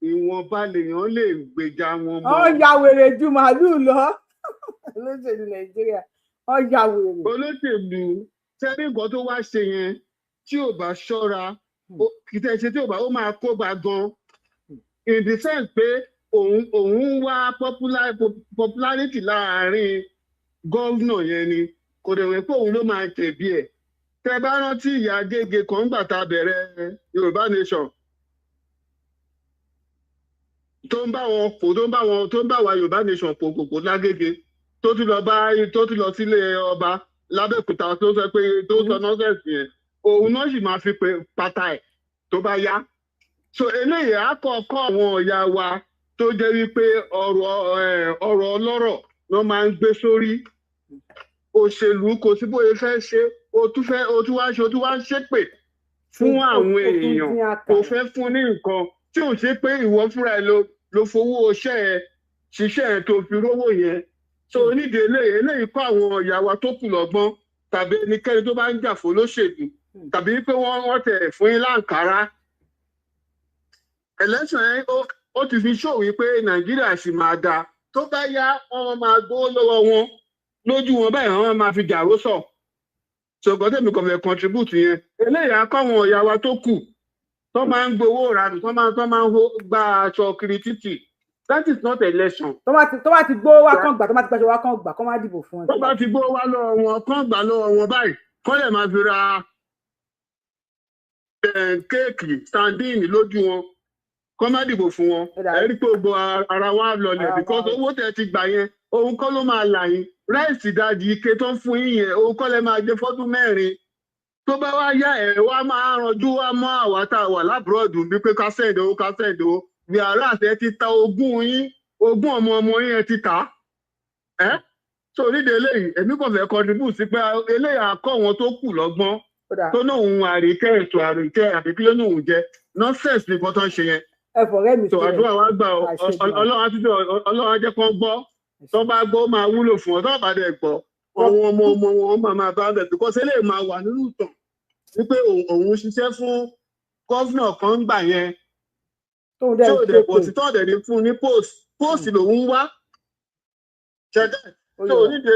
ìwọ̀nba lèèyàn lè gbèjà wọn mọ́. ó ya wèrè ju màálùú lọ olóṣèlú Nàìjíríà ó ya wèrè. olóṣèlú sẹ́ni nǹkan tó wá ṣe yẹn tí ò bá ṣọ́ra kì í tẹ̀ ṣe tí ò bá ó máa kó bá gan in the sense pé òun wá popularity láàárín gómìnà yẹn ni kò dẹ̀ wẹ̀ pé òun ló máa tẹ̀bi ẹ̀. Tẹ́ bá rántí Ìyá Agége kan gbà tá a bẹ̀rẹ̀ Yorùbá Nation tó ń bá wa Yorùbá Nation pòpòpò lágége tó tún lọ sílé ọba lábẹ́òkúta tó sọ pé tó sọ nọ́sẹ̀sì yẹn ó òun náà sì máa fi pata ẹ̀ tó bá yá. So eléyìí á kọ́kọ́ àwọn ọ̀yà wa tó jẹ́ wípé ọ̀rọ̀ ọlọ́rọ̀ ló máa ń gbé sórí. Òṣèlú kò sí bóyá fẹ́ ṣe o tún wá ń ṣépè fún àwọn èèyàn kò fẹ́ fún ní nǹkan tí ò ṣe pé ìwọ fúnra ẹ ló fowó iṣẹ́ ẹ ṣiṣẹ́ ẹ tó fi rówó yẹn. So onídìí eléyìí kọ́ àwọn ọ̀yà wa tó kù lọ́gbọ́n tàbí ẹnikẹ́ni tó bá ń jà fún olóṣèlú tàbí pé wọ́n tẹ̀ fún yín láǹkárá. Election yẹn ó ti fi ṣó wípé Nàìjíríà sì máa dáa tó bá yá wọn máa gbówó lọ́wọ́ wọn lójú wọn báyìí wọn máa fi jàró sọ. Ṣùgbọ́n tèmi kò fẹ́ contribute yẹn eléyìí akọ́wọn ọ̀yà wa tó kù tó máa ń gbowó ìranù tó máa ń gba aṣọ kiri títì. That is not election. tó bá ti gbówó wá kàn gbà tó bá ti gbàṣọ wá kàn gbà kó má dìbò fún ẹ. tó bá ti gbówó wá lọ́wọ́ wọn kàn gbà lọ́wọ́ wọn báyìí kọ́ lè máa fi ra kéèkì sandini lójú wọn kọ́ má dìbò fún wọn. Ẹ rí pé gbogbo ara wa lọlẹ̀ because owó tẹ̀ ti gbà yẹn òun kọ́ ló máa là yín ráìsì ìdajì ike tó ń fún yín yẹn òun kọ́ lẹ máa jẹ fọ́dún 4 tó bá wá yá ẹ̀ wá máa ranjú wá mọ́ àwa tá a wà lábúròdù bí pé ká sẹ́ǹdì owó bí aráàlú ti ta ogún ọmọ yín ẹ ti tà á. So onídìí eléyìí èmi kò fẹ́ contribute sí pé eléyìí akọ́ wọn tó kù lọ́gbọ́n tó náà òun àríkẹ́ àbí kí ló ní òun jẹ nonsense nìkan tó ń ṣe yẹn. ẹ fọ̀rẹ́ mi tó àdúrà wá gbà Ọlọ́run á jẹ́ kán gbọ́ tó bá gbọ́ máa wúlò fún ọ tó bá dẹ̀ gbọ́ àwọn ọmọ wọn máa bá bẹ̀ because eléyìí máa wà nínú ìtàn wípé òun ṣiṣẹ́ fún gọ́fìnà kan ń gbà yẹn tí ò dẹ̀ pọ̀ sí tọ́ọ̀dẹ̀ ní fún ní post lòun wá ṣẹ̀dẹ̀ tó onídìí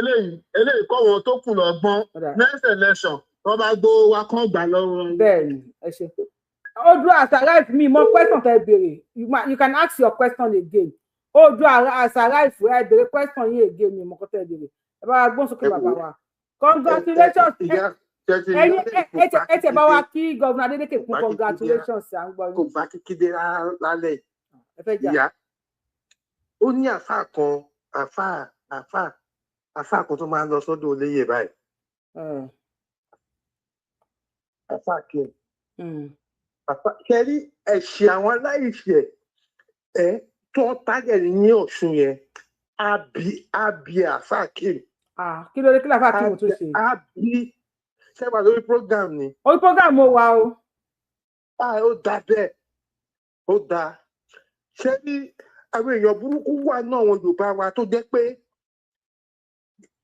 eléyìí kọ́ wọn tó kù lọ́gbọ́n next election tó bá gbó wa kán gbà lọ́wọ́. bẹ́ẹ̀ni ẹ ṣe Odua Asarife mi mọ question tẹ́ béèrè you can ask your question again Odua Asarife ẹ béèrè question yín again mi mọ kọ́ tẹ́ béèrè ẹ bá wa gbọ́n sókè bàbá wa congratulations ẹ tẹ bá wa kí gọ́vùnà Adeleke fún congratulations à ń gbọ́ yín. kò bá kíkídé lálẹ́ ìyá ó ní àfáà kan tó máa ń lọ sọ́dọ̀ olóyè báyìí àfáà kí kẹrí ẹ̀ṣẹ̀ àwọn aláìṣẹ̀ tó tájẹ̀ ní Ọ̀ṣun yẹn àbí àfáà kí. kí ló dé kí làfáà kí mo tún ṣe. àbí ṣẹ́wà lórí program ni. orí program mo wà o. ó dáa bẹ́ẹ̀ ó dáa ṣé ní àwọn èèyàn burúkú wà náà àwọn Yorùbá wa tó jẹ́ pé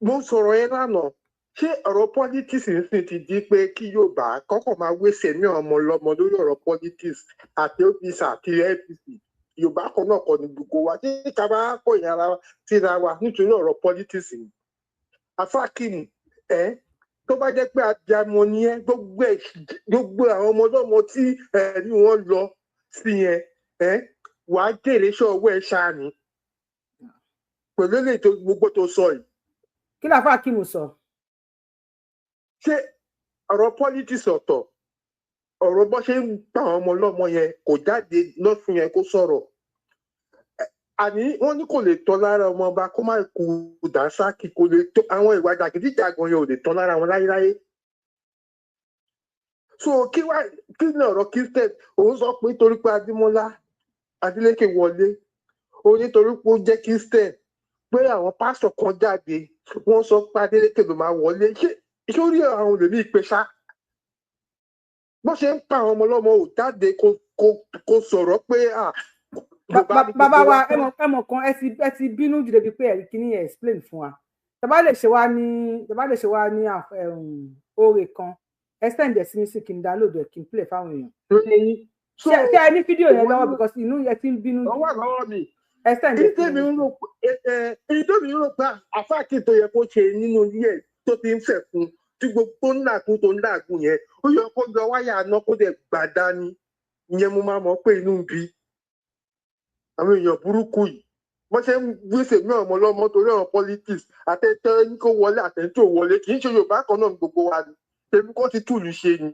mo sọ̀rọ̀ yẹn lánàá ṣé ọ̀rọ̀ politics nìsín ti di pé kí Yorùbá kọ́kọ́ máa wéṣẹ̀ ní ọmọ lọ́mọ lórí ọ̀rọ̀ politics àti OPC àti APC Yorùbá kan náà kọ́ ní gbogbo wa tí ká bá kọ́ ìyẹn ara síra wa nítorí ọ̀rọ̀ politics ni. Afákìmù tó bá jẹ́ pé abiyamọ ni ẹ gbogbo àwọn ọmọ ọlọ́mọ tí ẹ̀rí wọn lọ sí yẹn wà á jèrè ṣọ́ọ̀wọ́ ẹ̀ ṣáà ni pẹ̀lú èlé tó gbogbo tó sọ yìí. kí làfà Akímù sọ. ṣé ọ̀rọ̀ politics ọ̀tọ̀ ọ̀rọ̀ bó ṣe ń pa àwọn ọmọ ọlọ́mọ yẹn kò jáde lọ́sùn yẹn kó sọ̀rọ̀ àní wọ́n ní kò lè tọ́ lára ọmọ ọba kó má kú dànsákì kò lè tó àwọn ìwà jàgídíjàgan yẹn ò lè tọ́ lára wọn láyéláyé. so kí ni ọ̀rọ̀ Christian òun sọ pé torí pé Adémọ́lá Adeleke wọlé ó nítorí pé ó jẹ́ Christian pé àwọn pásítọ̀ kan jáde wọ́n sọ pé Adeleke ló máa wọlé ṣé ó rí àwọn olèmí ìpè ṣá bó ṣe ń pa àwọn ọmọ ọlọ́mọ ò jáde kó sọ̀rọ̀ pé bàbá wa ẹmọ kan ẹ ti bínú jù débi pé ẹ̀rí kìíní ẹ̀ explain fún wa tàbá lè ṣe wá ní oore kan extend ẹ̀ sí mi sí kí n download ẹ̀ kí n play fáwọn èèyàn ṣe ẹ ní fídíò yẹn lọ́wọ́ because inú ẹ ti ń bínú jù. ọwọ́ lọ́wọ́ mi extend ẹ̀ sí mi. ìdómi ń rò pé àfáàkì tó yẹ kó ṣe nínú ilé ẹ̀ tó ti ń fẹ̀ fún tí gbogbo ń làkún tó ń làkún yẹn ó yẹ kó yọ wáyà aná kó dẹ̀ gbà dání ìyẹn mo máa mọ̀ pé inú ń bí àwọn èèyàn burúkú yìí wọ́n ṣe ń gbèsè ní ọmọ ọlọ́mọ torí ọ̀rọ̀ politics àtẹ̀tẹ̀ ní kó wọlé àtẹ̀tẹ̀ ò wọlé kì í ṣe Yorùbá kan náà gbogbo wa ni tèmi kó ti túlù ṣe ni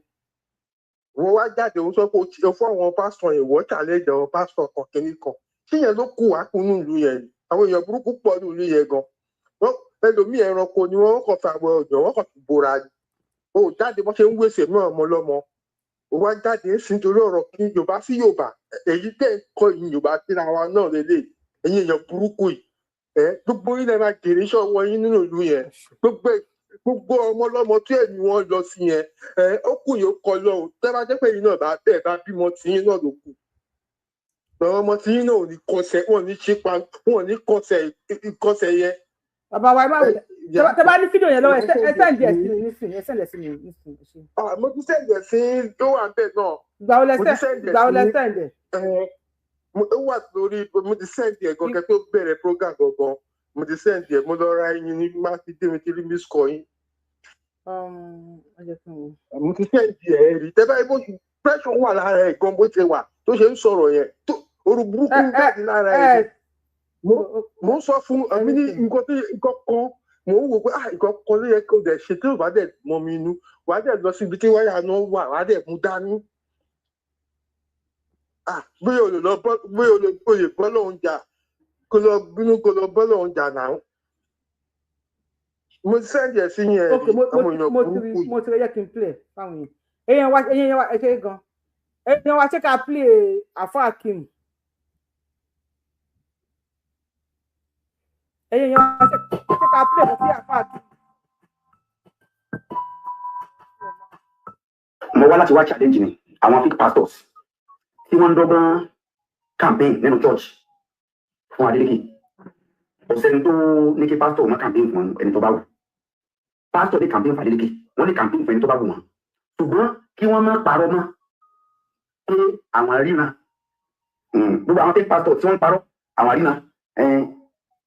wọ́n wá jáde òun sọ pé ó ti fún àwọn pásítọ̀ ìwọ́ challenge àwọn pásítọ̀ kan kìíní kan tí yẹn ló kù wá kúnnú ìlú yẹn ni àwọn èèyàn burúkú pọ̀ ní ìlú yẹn gan ẹlòmíì ẹranko ni wọ́n kàn fi àwọn ọ̀dọ́ wọ́n kàn fi bora ni o jáde bó ṣe ń wèsè mọ́ ọmọ lọ́mọ o wá jáde sí nítorí ọ̀rọ̀ kí Yorùbá sí Yorùbá èyí tẹ̀ ń kọ́ ìyìn Yorùbá síra wa náà lélẹ̀ ẹ̀yin èèyàn burúkú yìí gbogbo ilẹ̀ máa gèrè iṣẹ́ ọwọ́ yín nínú ìlú yẹn gbogbo ọmọ lọ́mọ tí ẹ̀mí wọn lọ sí yẹn ó kù yóò kọ lọ o tẹ́ bá jẹ́ pé yín náà bá bẹ́ẹ̀ bá bímọ tiyín náà ló kù àwọn ọmọ tiyín náà ò ní kọsẹ̀ wọn ò ní ṣípa wọn ò ní kọsẹ̀ yẹn. bàbá wa ẹ má wọlé tẹ́ bá ní fídíò yẹn lọ́wọ́ ẹ sẹ́ǹdì ẹ̀ sí mi nísìnyí ẹ sẹ́ǹdì ẹ̀ sí mi nísìnyí. mo ti sẹ́ǹdì ẹ̀ sí tó wà bẹ́ẹ̀ náà. gbà ó lẹ sẹ́ǹdì. ó wà lórí mo ti sẹ́ǹdì ẹ̀ gangan tó bẹ̀rẹ̀ program gangan mo ti sẹ́ǹdì ẹ̀ mo lọ ra ẹyin ní mákindé mi ti rí miss call yín. mo ti sẹ́ǹdì ẹ̀ rí tẹ́ báyìí bó pressure wà lára ẹ̀ gan bó ṣe wà tó ṣe ń sọ̀rọ̀ yẹn tó oru burúkú jáde lára ẹ̀ mo ń sọ fún mi ní nǹkan kan mo ń wò pé nǹkan kan ló yẹ kó dẹ̀ ṣe tí ò bá dẹ̀ mọ mi inú wàá dẹ̀ lọ síbi tí wáyà náà wà wàá dẹ̀ mú dání. bóyá o lè bọ́ lóun jà kó lọ bínú kó lọ bọ́ lóun jà náà. mo sẹ́ndì ẹ̀ sí yẹn àwọn èèyàn burúkú yìí. mo ti rẹ̀ yẹ kí n play fáwọn èèyàn wa ẹ ṣe gan èèyàn wa ṣe ká play Àfà Akeem. èèyàn wa ṣe ká play sí Àfà Akeem. mo wá láti wá challenge ni àwọn fake pastors tí wọ́n ń dọ́gbọ́n campaign nínú church fún Adeleke ọ̀sẹ̀ni tó ní kí pastor má campaign fún ẹni tó bá wù pastor ní campaign fún Adeleke wọ́n ní campaign fún ẹni tó bá wù wọ́n ṣùgbọ́n kí wọ́n má parọ́ mọ́ pé àwọn ríran gbogbo àwọn fake pastor tí wọ́n ń parọ́ àwọn ríran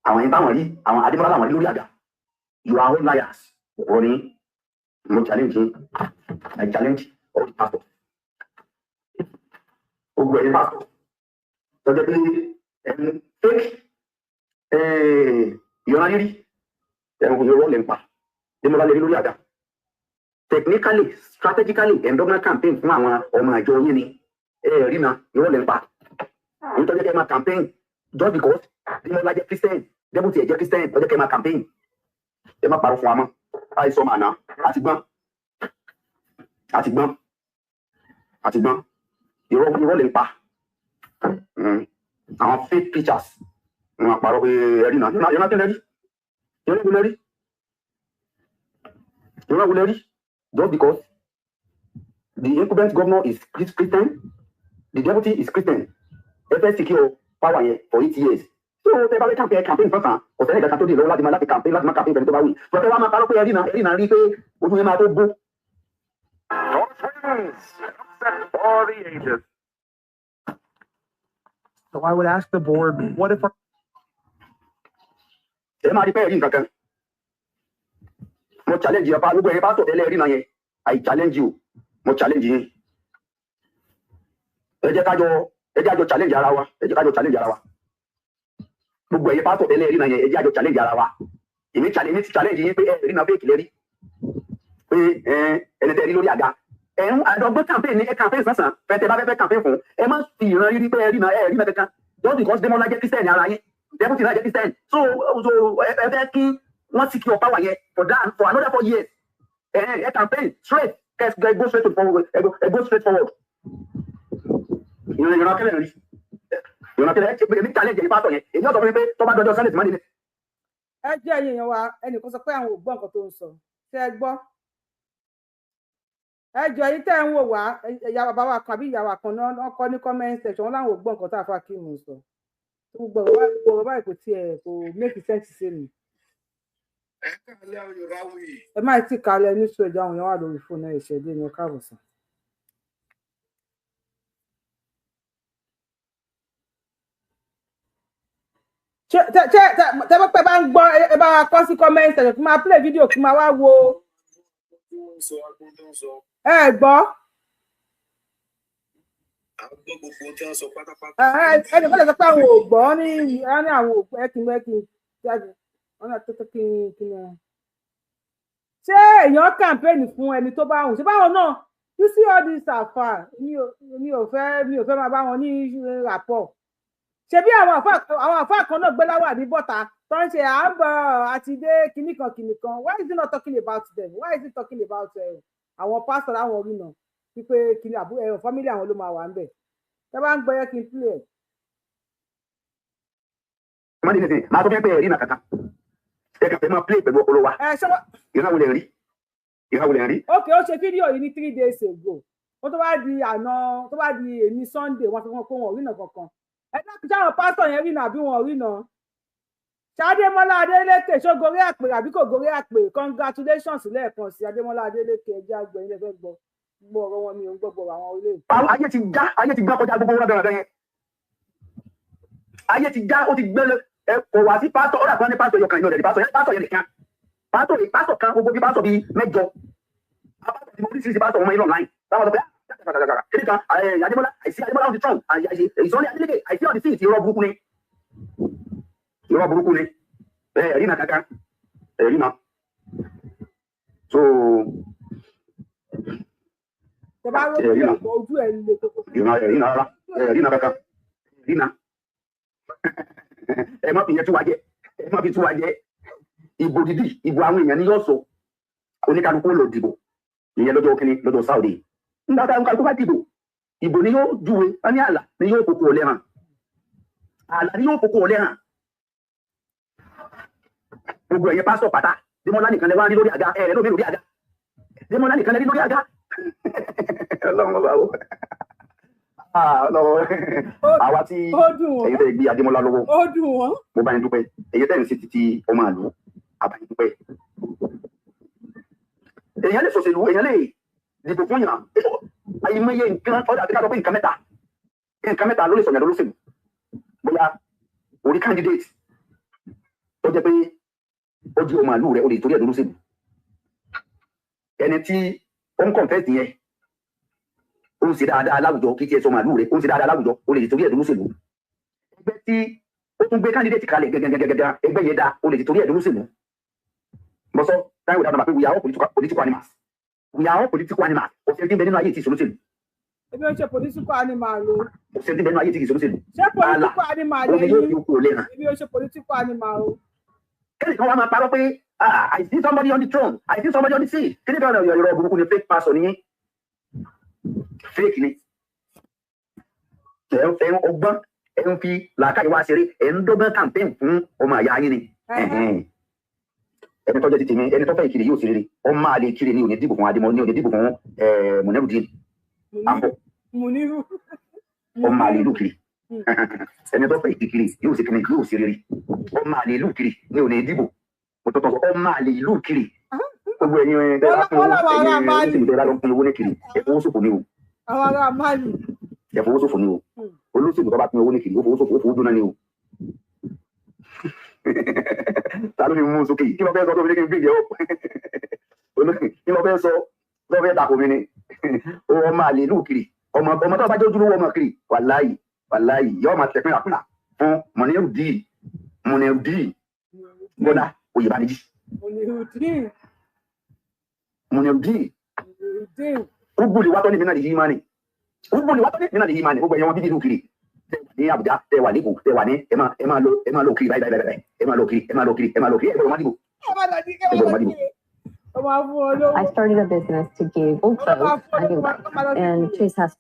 àwọn ẹni táwọn rí àwọn Adémọ́lá làwọn rí lórí àga you are all liars ọ̀rọ̀ ni mo challenge I challenge all the pastors gbogbo ẹ̀yin pásítọ̀ tọ́jọ́ pé fake ìyọ̀nà rírí ìrọ̀ lè ń pa Adémọ́lá lè rí lórí àga technically strategically endowment campaign fún àwọn ọmọ àjọ yín ni rí na ìrọ̀ lè ń pa nítorí kẹ́ ẹ máa campaign just because Adémọ́lá jẹ́ Christian deputy ẹ̀ jẹ́ Christian ọjọ́ kẹ́ ẹ máa campaign ẹ má parọ́ fún wa mọ́ àìsàn màná àti gbọ́n irọ́ lè ń pa àwọn fake preachers wọn àpàrọ̀ pé ẹ̀rí náà yọ̀nà kí lẹ́rí just because the incumbent governor is Christian the deputy is Christian ẹ fẹ́ secure power yẹn for 8 years so tẹ bá fẹ́ campaign fọ́sàn ọ̀sẹ̀ ẹ̀ka tó dé lọ́wọ́ láti máa campaign láti máa campaign fẹ́ni tó bá wù pọ̀tẹ́ wá máa parọ́ pé ẹ̀rí náà rí pé ojú yẹn máa tó gbó. For the ages. So I would ask the board, what if... Mo challenge you, gbogbo ẹ̀yin pastor tẹ́lẹ̀ rí náà yẹn, I challenge you, mo challenge yín. Ẹ jẹ́ ká jọ challenge ara wa, Gbogbo ẹ̀yin pastor tẹ́lẹ̀ rí náà yẹn, ẹ jẹ́ ká jọ challenge ara wa. Èmi ti challenge yín pé ẹ rí náà fake lẹ́rí. Pé ẹni tẹ́ rí lórí àga. Àdọ́gbọ́n campaign ní campaign sánsan fẹ́tẹ̀ bá fẹ́ campaign fún ẹ má fi ìran rírí pé ẹ̀rí náà kankan just because Démọ́lá jẹ́ Christian ara yín deputy náà jẹ́ Christian so ẹ fẹ́ kí wọ́n sì kí ọ̀pá wà yẹn for another 4 years ẹ campaign straight ẹ go straight forward. ìran kẹlẹ̀ rí èmi challenge ẹ̀yìn pásọ̀ yẹn èmi ọ̀sọ̀ fún mi pé tó bá dọjọ́ Sunday tí wọ́n nílé. ẹ jẹ́ èèyàn wa ẹnìkan sọ pé àwọn ò gbọ́ nǹkan tó ń sọ ṣé ẹ gbọ́. ẹjọ yìí tẹ́ ń wò wá ìyá bàbá wa kan àbí ìyá wa kan náà kọ ní comment section wọn láwọn ò gbọ́ nǹkan tá a fà kí mò ń sọ gbogbo báyìí kò tiẹ̀ kò make sense sí mi. ẹ má ti kalẹ̀ ní sọ ìjà àwọn èèyàn wà lórí fóònù ẹ̀ ṣẹ̀dé ní ọkọ̀ àbọ̀sán. tẹ́ bá bá ń gbọ́ ẹ bá wa kọ sí comment section kí n máa play video kí n máa wá wo. ẹ gbọ́. ẹnì kan lè sọ pé àwọn ò gbọ́ ní àwọn ò gbọ́ ẹkìn jáde wọn náà tó kí ni. ṣé èèyàn kàmpéènì fún ẹni tó bá wùn ṣé báwọn náà you see all this àfà mi ò fẹ́ máa bá wọn ní rapport ṣebí àwọn àfáà kan náà gbé láwà ní bọ́ta tó ń ṣe à ń bọ̀ àti dé kìnnìkan why is he not talking about them why is he talking about àwọn pásítọ̀ láwọn orí náà wípé kìnnì àbúrò fámílì àwọn ló máa wà ń bẹ̀ tẹ́ bá ń gbọ́ yẹ kí n play ẹ̀. mọ́ni ní sìn máa tó fẹ́ pé ẹ̀rí nà kankan ẹ kàn fẹ́ máa play pẹ̀lú ọpọlọ wa ìhàwó lẹ̀ rí. ok ó ṣe fídíò yìí ní 3 days ago ó tó bá di àná tó bá di èmi Sunday wọ́n fi wọn kó wọn rí nà kankan ẹ dákun sáwọn pásítọ̀ yẹn rí nà àbí wọn rí nà Adémọ́lá Adélékè ṣó gorí àpè àbí kò gorí àpè congratulations lẹ́ẹ̀kan sí Adémọ́lá Adélékè ẹjẹ́ àgbẹ̀ ilé fẹ́ gbọ́ ọ̀rọ̀ wọn mi ò ń gbọ́ àwọn olè. ayé ti gbá kọjá gbogbo wọn dáradára yẹn ayé ti já ó ti gbé ẹ kò wá sí pásítọ̀ ọ̀rọ̀ àgbọn ní pásítọ̀ yọkàn ìyọ̀dẹ̀ pásítọ̀ yẹn nìkan pásítọ̀ kan gbogbo bí pásítọ̀ bíi 8 oríṣiríṣi pásítọ̀ wọn yẹn online táwọn ọ̀dọ́ pé kíni kan Adémọ́lá àìsí Adémọ́lá on the throne ìsọ̀lẹ̀ Adélékè àìsí on the seat irọ́ burúkú ni ẹ̀rí náà kankan ẹ̀rí náà so ẹ̀rí náà kankan ẹ̀rí náà ẹ má fi yẹn tú wa jẹ ìbò dídì ìbò àwọn èèyàn ní yóò sọ oníkálukú lọ dìbò ìyẹn lọ́jọ́ kínní lọ́jọ́ Saudi nígbà táwọn kálukú bá dìbò ìbò ni yóò júwe wọn ní àlà ni yóò kókó ọlẹ́ hàn àlà ni yóò kókó ọlẹ́ hàn gbogbo ẹ̀yẹ pásítọ̀ pátá Démọ́lá nìkan lẹ́wọ́n rí lórí àga ẹ̀rẹ́ lómi lórí àga Démọ́lá nìkan lẹ́rí lórí àga ọlọ́run bá wọ àwa tí ẹ̀yin tẹ́ gbé Adémọ́lá lọ́wọ́ mo bá yín dúpẹ́ ẹ̀yin tẹ́ ń ṣe títí ọmọ àlù àbáyé dúpẹ́ èèyàn lè ṣòṣèlú èèyàn lè dìbò fún yàn àyìnmọye nǹkan ọ̀dà àti káàtó pé nǹkan mẹ́ta ló lè sọ̀yàn lọ́sẹ̀lú bóyá orí candidate tó jẹ́ pé ó di ọmọ àlù rẹ̀ ó lè torí ẹ̀dọ́ lọ́sẹ̀lú ẹni tí ó ń kọ̀ǹfẹ́ẹ̀tì yẹn ó ń ṣe dáadáa láwùjọ kí tiẹ̀ sọmọ àlù rẹ̀ ó ń ṣe dáadáa láwùjọ ó lè torí ẹ̀dọ́ lọ́sẹ̀lú ẹgbẹ́ tí ó tún gbé candidate kalẹ̀ gẹ́gẹ́gẹ́gẹ́ ẹgbẹ́ yẹn dá ó lè torí ẹ̀dọ́ lọ́sẹ̀lú mọ́sọ́ táwọn ìdáná pé we are all political animals ọ̀sẹ̀ tí ń bẹ nínú ayé tí ìṣòro ṣèlú. ebi ó ṣe political animal o. ọ̀sẹ̀ tí ń bẹ nínú ayé tí ìṣòro ṣèlú. ṣé political animal lè yí ebi ó ṣe political animal o. kẹ́nìkan wá máa parọ́ pé I see somebody on the throne I see somebody on the seat kẹ́nìkan náà yọ̀rọ̀ burúkú ni fake pastor nìyẹn fake ni. ẹ̀ ń ọgbọ́n ẹ̀ ń fi làákàyè wá ṣeré ẹ̀ ń dọ́gbọ́n campaign fún ọmọ àyà yín ni. ẹni tọ́jọ́ ti tèmi ẹni tọ́fẹ́ ìkiri yóò ṣe rere ọmọ àlè kiri ni ò ní dìbò fún Adémọ́ ní ò ní dìbò fún Munirudeen àbọ̀ ọmọ àlè ìlú kiri ẹni tọ́fẹ́ ìkiri yóò ṣe kiri yóò ṣe rere ọmọ àlè ìlú kiri ni ò ní dìbò òtọ́tọ́ ọmọ àlè ìlú kiri gbogbo ẹ̀yin tẹ́lá fún owó ní kiri ẹ̀fọ́ sòfò ni o ẹ̀fọ́ sòfò ni o olóṣèlú tó bá pín owó ní kiri ó fowó jóná ni o ta ló ní mú sókè kí ló fẹ́ sọ tó fi ní kí n gbé ìjẹ́ kí ló fẹ́ sọ tó fẹ́ dàpọ̀ mi ni ọmọ àlè ìlú kiri ọmọ tó bá jẹ́ ojúlówó ọmọ kiri wàláyì yóò máa tẹ̀pẹ́ àkùnà fún Munirudeen gbọ́dá Oyèbánjí Munirudeen ugbùlì wátọ́ ní mìíràn yìí máa ní gbogbo ẹ̀yọ́ wọn bíbí ìlú kiri ní Àbújá tẹ wà lẹ́kọ̀ọ́ tẹ wà ní ẹ máa lọ kiri báyìí ẹ máa lọ kiri ẹ máa lọ kiri ẹgbẹ̀rún má dìbò. I started a business to give also and Chase has.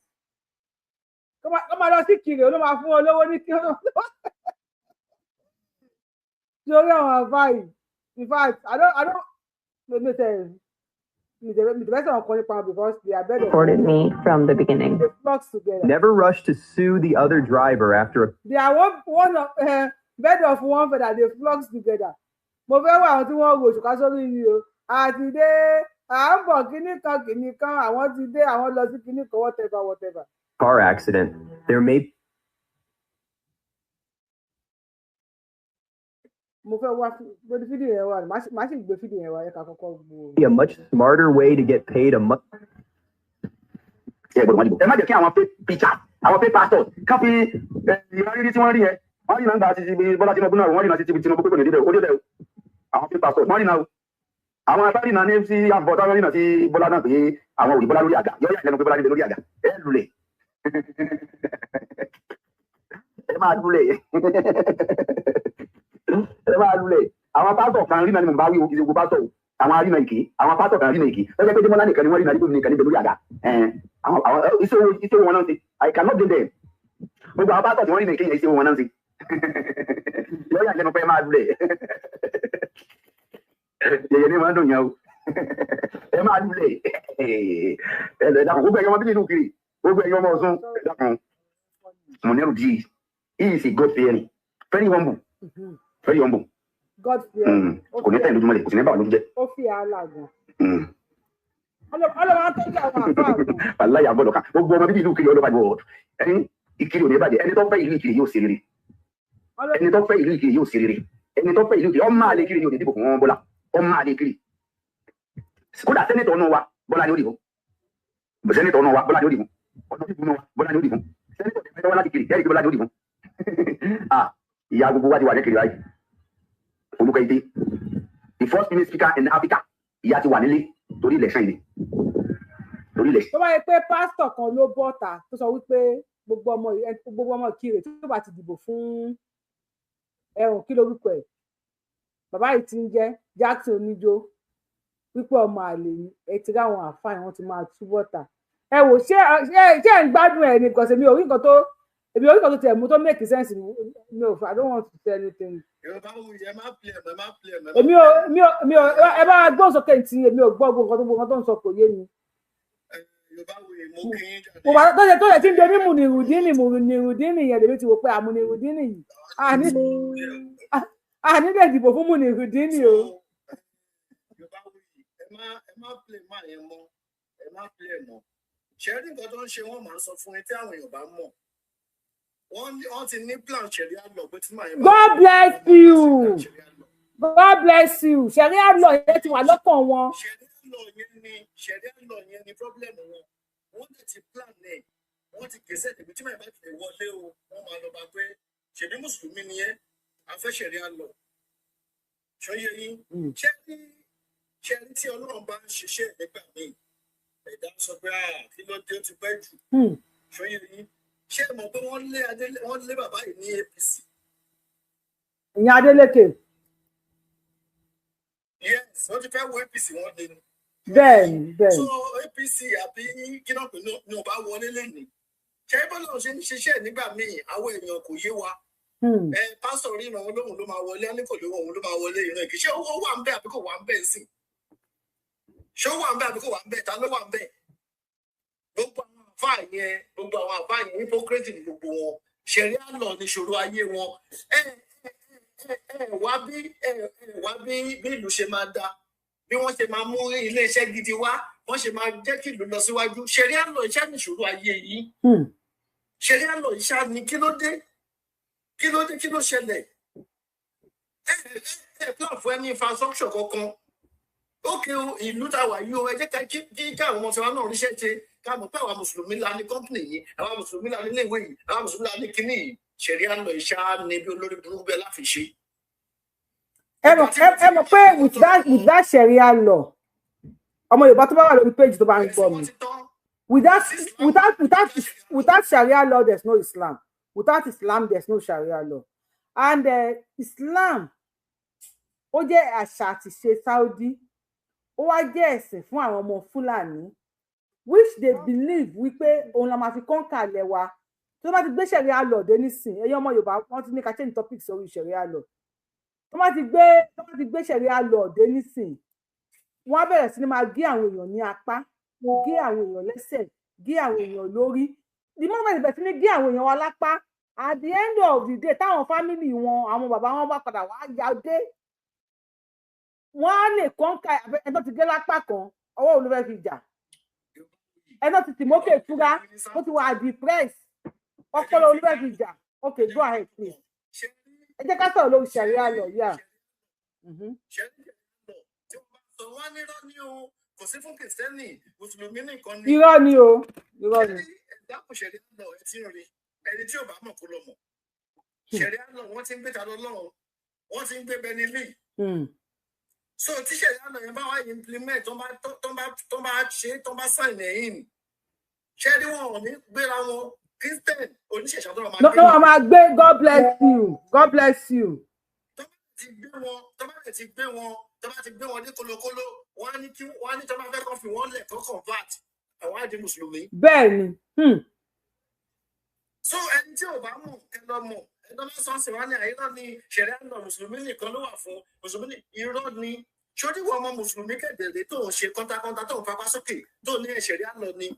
Come on, sí kiri ló máa fún ọ lówó ní kí ó lórí àwọn àbáyé in fact I don't supported me from the beginning. Never rush to sue the other driver after they are one of bed of one feather they flock together. Mo fẹ́ wá àwọn tí wọ́n rò ṣùkà sórí yìí o àti dé à ń bọ̀ kíní kan àwọn ti dé àwọn lọ sí kíní kan whatever. Car accident. There may be a much smarter way to get paid a month. ẹ má jẹ́ kí àwọn píṣà àwọn pé pásítọ̀ ká fi ìrírí tí wọ́n rí yẹn wọ́n rí náà gba títí Bọ́lá Tinubu náà wọ́n rí náà títí Tinubu pé kò ní débẹ̀ ó débẹ̀ o àwọn pé pásítọ̀ wọ́n rí náà o àwọn abárí náà ní sí àbọ̀tá wọ́n rí náà sí Bọ́lá náà pé àwọn òrì Bọ́lá lórí àga yọ yà lẹ́nu pé Bọ́lá níbẹ̀ lórí àga ẹ ẹ máa dúlẹ̀ ẹ máa dúlẹ̀ àwọn pásítọ̀ kan rí náà ni mo bá wí òkìlẹ̀ gbogbo pásítọ̀ àwọn arínà ìké àwọn pásítọ̀ kan rínà ìké lọ́jọ́ pé Démọ́lá nìkan ni wọ́n rí náà nígbà nìkan níbẹ̀ lórí àga àwọn iṣẹ́ wọn náà ń ṣe I cannot blame them gbogbo àwọn pásítọ̀ tí wọ́n rí náà ìké yẹn iṣẹ́ wọn náà ń ṣe lọ́yà lẹ́nu pé ẹ máa dúlẹ̀ yẹ̀yẹ̀ ni máa ń dùn yẹn o ẹ máa dúlẹ̀ ẹ dàkún gbogbo ẹ̀yọ́ ọmọ bíbí inú kiri gbogbo ẹ̀yọ́ ọmọ Ọ̀ṣun ẹ dàkún Muniru G he is a God fearing very humble very humble God fearing kò ní tẹ̀ lójúmọ́ lẹ̀ kò sì ní báwọn lójú jẹ́. ó fi àlàgùn ọlọ́wọ́ tó jẹ́ àwọn àfáà gan. wàláyà gbọ́dọ̀ kan gbogbo ọmọ bíbí ìlú kiri all over the world ẹni ìkiri ò ní bàjẹ́ ẹni tó fẹ́ ìlú ìkiri yóò ṣe rere ẹni tó fẹ́ ìlú ìkiri yóò ṣe rere ẹni tó fẹ́ ìlú ìkiri ọmọ àlè kiri ni ò ní dìbò fún wọn Bọ́lá ọmọ àlè kiri kódà sẹ́nẹ̀tọ̀ ọ̀nà wa Bọ́lá ni ó dìbò sẹ́nẹ̀tọ̀ ọ̀nà wa Bọ́lá ni ó dìbò ọ̀nà ìbùnú wa Bọ́lá ni ó dìbò sẹ́nẹ̀tọ̀ ìfẹ́ wá láti kiri ẹ̀rí Bọ́lá ni ó dìbò ìyá gbogbo wa ti wà ní kiri báyìí olùkọ́ ìdí the first female speaker in Africa ìyá ti wà nílé torí election yìí torí election. tó bá yẹ pé pásítọ̀ kan ló bọ́ta tó sọ wípé gbogbo ọmọ Ìkirè tó bá ti dìbò fún ẹ̀rùn kí lórúkọ ẹ̀ bàbá yìí ti ń jẹ́ Jackson Oníjó wípé ọmọ àlè ni ẹ ti ráwọn àfáà wọn ti máa tú bọ́ta ẹ wò ṣé ẹ ń gbádùn ẹ ní because èmi ò rí nǹkan tó tiẹ̀ mú tó make sense mi ò I don't want to say anything. èmi ò ẹ bá gbọ́ sókè tí èmi ò gbọ́ gbogbo nǹkan tó ń sọ kò yé mi. tó yẹ tí ń dorí Mùnírùdínì yẹn lèmi ti wò pé Mùnírùdínì yìí àní lè dìbò fún Mùnírùdínì o. ẹ má play máa yẹn mọ́ ẹ má play mọ́ ṣẹ́rí nǹkan tó ń ṣe wọ́n máa ń sọ fún yín tí àwọn èèyàn bá mọ̀ wọ́n ti ní plan ṣẹ̀ríà lọ pé tí màá yẹn. God bless you God bless you ṣẹ̀ríà lọ yẹn ti wà lọ́kàn wọn. ṣẹ̀ríà lọ yẹn ni problem wọn wọ́n dẹ̀ ti plan ẹ̀ wọ́n ti gbèsè ìbí tí màá bá ti lè wọlé o wọ́n máa lọ bá pé ṣèbí mùsùlùmí ni ẹ́ afẹ́ ṣẹ̀ríà lọ ṣọyẹ yín ṣẹ́rí tí Ọlọ́run bá ń ṣiṣẹ́ nígbà míì ẹ̀dá sọ pé kí ló dé ó ti pẹ́ jù ṣọyẹ yín ṣé ẹ mọ̀ pé wọ́n lé bàbá yìí ní APC. ìyẹn Adeleke. yes wọ́n ti fẹ́ wọ APC wọ́n lé ní. bẹ́ẹ̀ni. so APC àbí kíná pé ní ọba wọlé lẹ́nu ṣé bọ́lá ṣe ń ṣiṣẹ́ nígbà míì àwọn èèyàn kò yé wa. pásítọ̀ rí ìrànwọ́ lóhùn ló máa wọlé ẹnìkòlè òun ló máa wọlé ìran ìkí ṣé ó wà ń bẹ àbí kò wà ń bẹ sí ṣé ó wà ń bẹ àbí kò wà ń bẹ ta ló wà ń bẹ gbogbo àwọn àfáà yẹn hypocrite ní gbogbo wọn ṣẹ̀ríà lọ ní ìṣòro ayé wọn wá bí ìlú ṣe máa dá bí wọ́n ṣe máa mú iléeṣẹ́ gidi wá wọ́n ṣe máa jẹ́ kí ìlú lọ síwájú ṣẹ̀ríà lọ iṣẹ́ ní ìṣòro ayé yìí ṣẹ̀ríà lọ iṣẹ́ ní kí ló dé kí ló ṣẹlẹ̀ plan fún ẹni infrastructure kankan ókè ìlú táwa yìí o ẹ jẹ́ kí àwọn ọmọ tiwa náà ríṣẹ́ ṣe ká mọ̀ pé àwa mùsùlùmí la ní company yìí àwa mùsùlùmí la ní iléèwé yìí àwa mùsùlùmí la ní kinní yìí ṣẹ̀ríà lọ ìṣá ní bí olórí burúkú bẹ́ẹ̀ láfi ṣe. ẹ mọ̀ pé with that ṣẹ̀ríà lọ ọmọ Yorùbá tó bá wà lórí page tó bá ń gbọ́ mi without ṣẹ̀ríà law there's no Islam. Without Islam, there's no Sharia law. And Islam, ó jẹ́ àṣà àti ṣe Saudi, ó wá jẹ́ ẹ̀sìn fún àwọn ọmọ Fúlàní, which they believe wípé òun la máa fi kọ́ńkà lẹ̀ wa. Tó bá ti gbé Sharia law dé nísìn, ẹ̀yin ọmọ Yorùbá wọ́n ti ní ká change topic sórí Sharia law. Tó bá ti gbé Sharia law dé nísìn, wọ́n á bẹ̀rẹ̀ sí ní máa gé àwọn èèyàn ní apá, gé àwọn èèyàn lẹ́sẹ̀, gé àwọn èèyàn lórí. The moment ìbẹ̀rẹ̀ sí ní gé àwọn èèyàn wa lápá, at the end of the day táwọn family wọn àwọn bàbá wọn bá padà wá ya dé wọn á lè kọ́ńkà ẹ̀dọ́ ti gé lápá kan ọwọ́ òun ló fẹ́ fi jà ẹ̀dọ́ ti tìmọ́kè fúra ó ti wà depressed ọpọlọ òun ló fẹ́ fi jà okay go ahead please ẹ jẹ́ ká sọ̀rọ̀ lórí Sharia law yà. kò sí fún kìrìsìtẹ́nì mùsùlùmí nìkan ni. irọ́ ni o irọ́ ni. ẹ̀dá kò Sharia law ẹ̀ tí ń rí ẹni tí ò bá mọ̀ kó lọ mọ̀ Sharia law wọ́n ti ń gbé ta lọ́lọ́run wọ́n ti ń gbé bẹni lì so tí Sharia law yẹn bá wá implement tó bá ṣe tó bá sign ẹ̀yìn ṣẹ́rí wọn ò ní gbéra wọn Christian oníṣẹ̀ṣẹ̀ tó máa gbé. No, I'm a gbé. God bless you. God bless you. Tó bá ti gbé wọn ní kólókóló, wọ́n á ní tó bá fẹ́ kọ́ fi wọ́n lẹ̀ kọ́ convert àwọn àdé mùsùlùmí. Bẹ́ẹ̀ni. So ẹni tí ò bá mọ̀ ẹ lọ mọ̀ ẹ lọ sọ sí wa ní àyíká ní ṣẹ̀ríà lọ mùsùlùmí nìkan ló wà fún mùsùlùmí irọ́ ni ṣódì wọ ọmọ mùsùlùmí kẹ̀dẹ̀lé tó ń ṣe kọ́ńtàkọ́ńtà tó ń papá sókè tó ní ṣẹ̀ríà lọ ni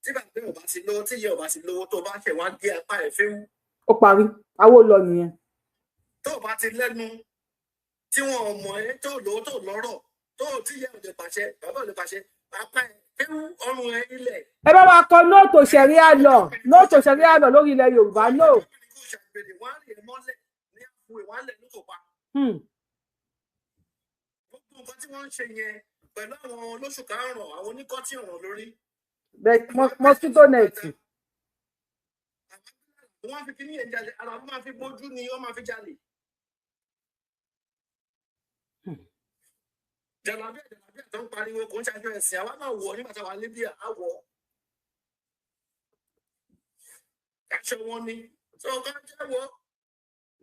tí bàbá ò bá ti lówó tí ìyá ò bá ti lówó tó bá ṣẹ̀ wá gé apá ẹ̀ fẹ́wù. Ó parí awó lọ nìyẹn. Tó bá ti lẹ́nu tí wọn ò mọ̀ ẹ́ tó lówó tó lọ́rọ̀ tó tí ìyá ò lè pàṣẹ bàbá ò lè pàṣẹ apá ẹ̀ fẹ́wù ọrùn ẹ̀ ilẹ̀. Ẹ bá wa kọ nóòtò ṣẹ̀ríà lọ lórí ilẹ̀ Yorùbá náà. Wọ́n á lè mọ́lẹ̀ ní àpò ìwọ́n á lẹ̀ ní kò pa. Gbogbo nǹkan tí wọ́n ń ṣe yẹn pẹ̀lú àwọn olóṣù karùn-ún àwọn oníkọ́tì ọ̀ràn lórí. Mosquito net. Wọ́n fi kíní yẹn jalè ara wọn máa fi bójú ni wọ́n máa fi jalè. Jàlábíà tó ń pariwo kò ń ṣàjọ ẹ̀sìn àwa náà wọ̀ nígbà táwa Libya á wọ̀. Aṣọ wọn ni sọ ká jẹ́wọ́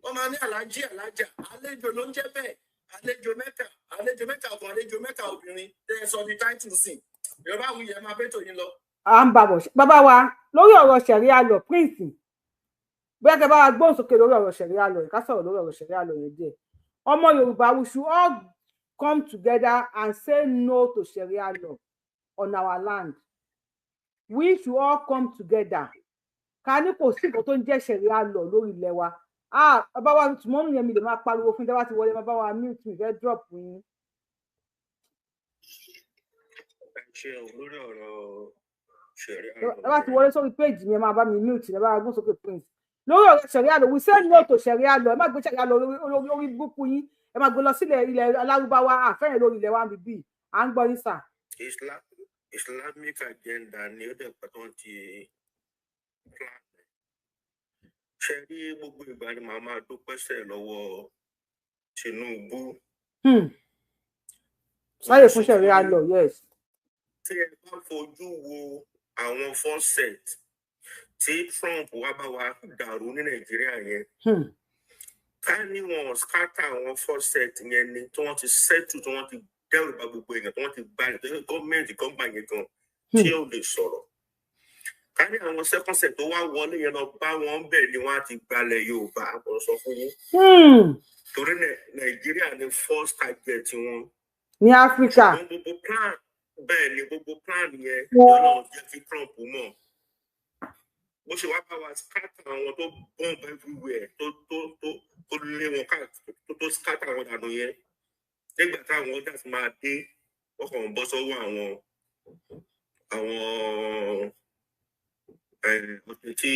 wọ́n máa ní alájí alájà àlejò ló ń jẹ́ bẹ́ẹ̀ àlejò mẹ́ta ọkàn àlejò mẹ́ta obìnrin tẹ́ ẹ sọ ní táìtù sí Yorùbá wuyẹ máa bẹ́tò yín lọ. À ń bàbọ̀ bàbá wa lórí ọ̀rọ̀ ṣẹ̀ríà lọ Prince bóyá kẹ́ bá wa gbóhùn sókè lórí ọ̀rọ̀ ṣẹ̀ríà lọ ká sọ̀rọ̀ lórí ọ̀rọ̀ ṣẹ̀ríà lọ yẹn díẹ̀. Ọmọ Yorùbá we should all come together and say no to Sharia law on our land. We should all come together. Ká ní kò sí nǹkan tó ń jẹ́ Sharia law lórí ilẹ̀ wa. Bàbá wa tùmọ́nù yẹn mi lè máa pariwo fún dáwà tí wọlé bàbá wa mute mi fẹ́ drop yín. Ṣé lórí ọ̀rọ̀ Sharia law. Dáwà tí wọlé sórí péjì mi ẹ máa bá mi mute ẹ bá wa gbọ́n sókè Prince. Lórí ọ̀rọ̀ Sharia law we say no to Sharia law ẹ má gbé Sharia law lórí búkú yín ẹ máa gbé lọ sílẹ̀ ilẹ̀ alárúbáwá àfẹ́yìn lórí ilẹ̀ wa bíbí à ń gbọ́ ní sà. Islamic agenda ni ó dẹ̀ pàtó ti plan. Ṣé rí gbogbo ìgbà ni màá máa dúpẹ́ sẹ̀ lọ́wọ́ Tinubu. Sáyè fún Sharia law yes. Tí ẹ bá fojú wo àwọn faucet tí Trump wá bá wa dàrú ní Nàìjíríà yẹn. Ká ní wọn skátà àwọn faucet yẹn ni tí wọ́n ti settle tí wọ́n ti dẹ́rù bá gbogbo èèyàn tí wọ́n ti gbà yẹn tó yẹ gọ́ọ̀mẹ̀ntì kan gbà yẹn gan tí ó lè sọ̀rọ̀. Ká ní àwọn second set tó wá wọlé yẹn lọ bá wọn bẹ̀ ni wọ́n á ti gbalẹ̀ Yorùbá àbọ̀ sọ fún yín. Torí Nàìjíríà ni first target wọn. Ní Áfíríkà. Gbogbo plan bẹ́ẹ̀ ni gbogbo plan yẹn Ọlọ́run jẹ́ kí Trump mọ̀. Bó ṣe wá bá wa skátà àwọn tó bomb everywhere tó lé wọn káàkiri tó skátà àwọn dànù yẹn nígbà táwọn ọjà ti máa dé wọ́n kàn ń bọ́ sọ́wọ́ àwọn tí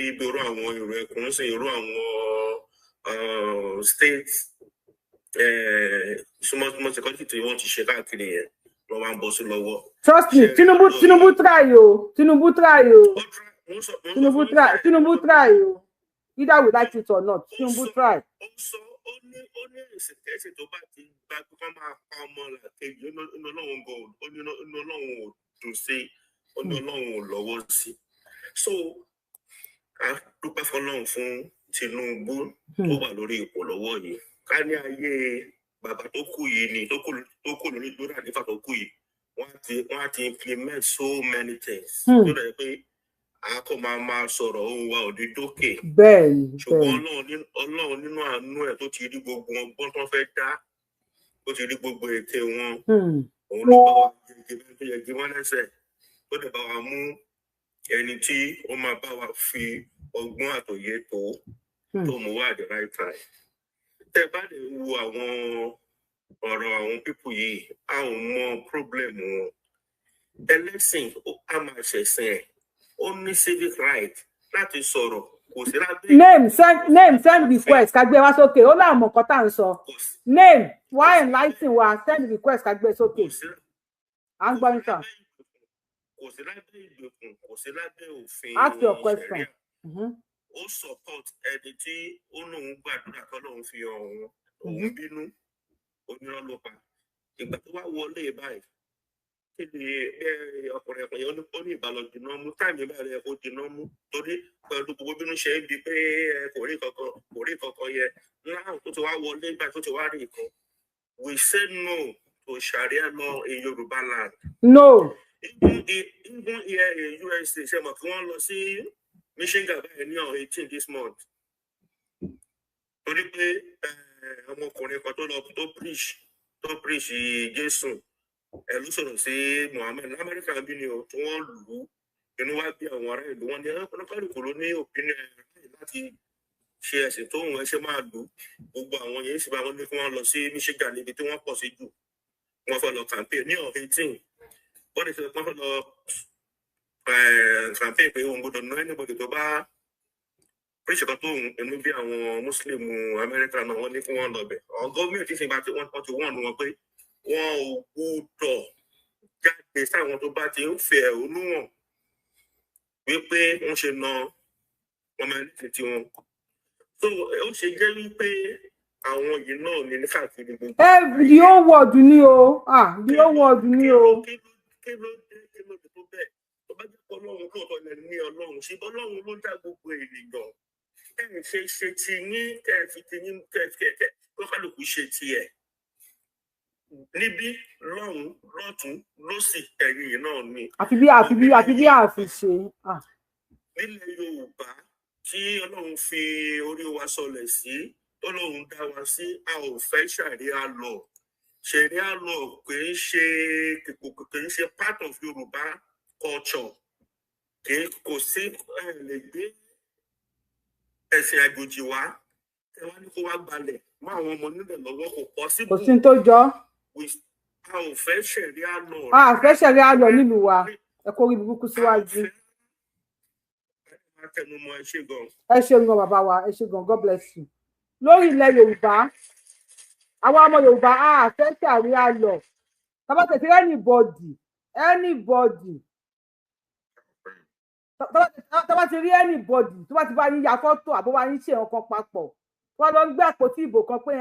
ibi orú àwọn èrò ẹkùn ń sìn irú àwọn state súnmọ́ security tí wọ́n ti ṣe káàkiri yẹn lọ́ wá ń bọ́ sí lọ́wọ́. Trust me Tinubu try o. Tinubu try o. Either we like it or not Tinubu try. Ó ní ìsìnkẹ́sì tó bá ti gba pé kọ́ máa pa ọmọ làkejì inú Ọlọ́run ò dùn sí inú Ọlọ́run ò lọ́wọ́ sí. So a dúpẹ́ fọlọ́run fún Tinubu tó wà lórí ipò lọ́wọ́ yìí. Ká ní ayé bàbá tó kù yìí ni tó kù lórí àdífà tó kù yìí wọ́n á ti implement so many things. Tó dẹ̀ pé a kò máa sọ̀rọ̀ ohun wa ò ní dókè. Bẹ́ẹ̀ni. Ṣùgbọ́n Ọlọ́run nínú àánú ẹ̀ tó ti rí gbogbo ọgbọ́n tó fẹ́ dá ó ti rí gbogbo ète wọn. Òun ló bá wa yẹgi wọn lẹ́sẹ̀ tó dẹ̀ bá wa mú ẹni tí ó máa bá wa fi ọgbọ́n àtòyé tó mú wá at the right time. Tẹ́ bá lè wo àwọn ọ̀rọ̀ àwọn pípù yìí a ò mọ problem wọn. Ẹlẹ́sìn á máa ṣẹ̀sìn ẹ̀. Ó ní civic right láti sọ̀rọ̀ kò sí lábẹ́. name send request ká gbé wá sókè ó láwọn nǹkan tá à ń sọ name why enlightening wa send request ká gbé sókè à ń gbọ́ níta. Kò sí lábẹ́ ìgbèkùn kò sí lábẹ́ òfin ask your question. Ó support ẹni tí ó lóun gbàdúrà kọ́ lóun fi òun bínú onírọ́ ló pa ìgbà tó wá wọlé báyìí kí ni ọkùnrin ẹ̀kọ́ yẹn ó ní ìbálò dìnnà mú táìmì bá rẹ̀ kó dìnnà mú torí pẹ̀lú gbogbo bínú ṣe ń bi pé kò rí kankan yẹ láwọn tó ti wá wọlé nígbà tó ti wá rí nǹkan. We say no to Sharia law in Yoruba land. No. Even here in USA, ṣe mọ̀ kí wọ́n lọ sí Michigan báyìí ní on 18 this month. Torí pé ọmọkùnrin kan tó preach Jésù ló sọ̀rọ̀ sí Muhammad lamẹ́ríkà bí ni o tí wọ́n lù ú inú wá bí àwọn ará ìlú wọn ní ọ̀pọ̀lọpọ̀ ló ní opinion láti ṣe ẹ̀sìn tó ń ṣe máa lù gbogbo àwọn yẹn sì bá wọn ní kí wọ́n lọ sí Michigan níbi tí wọ́n pọ̀ sí jù wọ́n fẹ́ lọ campaign ní on 18 wọ́n ní sọ pé wọ́n fẹ́ lọ campaign pé òun gbọdọ̀ ná anybody tó bá preach kan tó inú bí àwọn Muslim Amẹ́ríkà náà wọ́n ní kí wọ́n lọ bẹ̀ àwọn gọ́ọ̀mẹ̀ntì sì bá ti wọ́n ti wọ́n wọn pé wọn ò gbọdọ̀ jáde sáwọn tó bá ti ń fẹ́ ẹ̀hónú hàn wípé wọ́n ṣe na ọmọ ẹni tí wọn. So ó ṣe jẹ́ wípé àwọn yìí náà ní káàkiri gbogbo. The whole world ni o the whole world ni o. Kí ló dé tó bẹ́ẹ̀ tó bá jẹ́ pé Ọlọ́run lóòótọ́ ilẹ̀ ní Ọlọ́run ṣe Ọlọ́run ló dá gbogbo ènìyàn ẹ̀ ṣe ti yín tẹ̀ fi ti yín tẹ̀ kó kálukú ṣe tiẹ̀. Níbí lọ́hùn lọ́tún lósì ẹ̀yìn náà ni. àfi bí àfi ṣe. Nílẹ̀ Yorùbá tí Ọlọ́run fi orí wa sọlẹ̀ sí Ọlọ́run dá wa sí a ò fẹ́ Sharia law. Sharia law kì í ṣe part of Yorùbá culture kò sí lè gbé ẹ̀sìn àjòjì wá ẹ wá ní kó wá gbalẹ̀ mọ́ àwọn ọmọ nílẹ̀ lọ́wọ́ kò pọ̀ sí. kò sí tó jọ. a ò fẹ́ Sharia law. a fẹ́ Sharia law nílùú wa ẹ kó rí burúkú síwájú. ẹ ṣe gan bàbá wa ẹ ṣe gan God bless you. lórí ilẹ̀ Yorùbá àwọn ọmọ Yorùbá a fẹ́ Sharia law tàbá tẹ̀sí anybody tàbá ti rí anybody tó bá ti bá yín ya fọ́tò àbó bá yín ṣe nǹkan papọ̀ wọ́n lọ gbé àpótí ìbò kan pé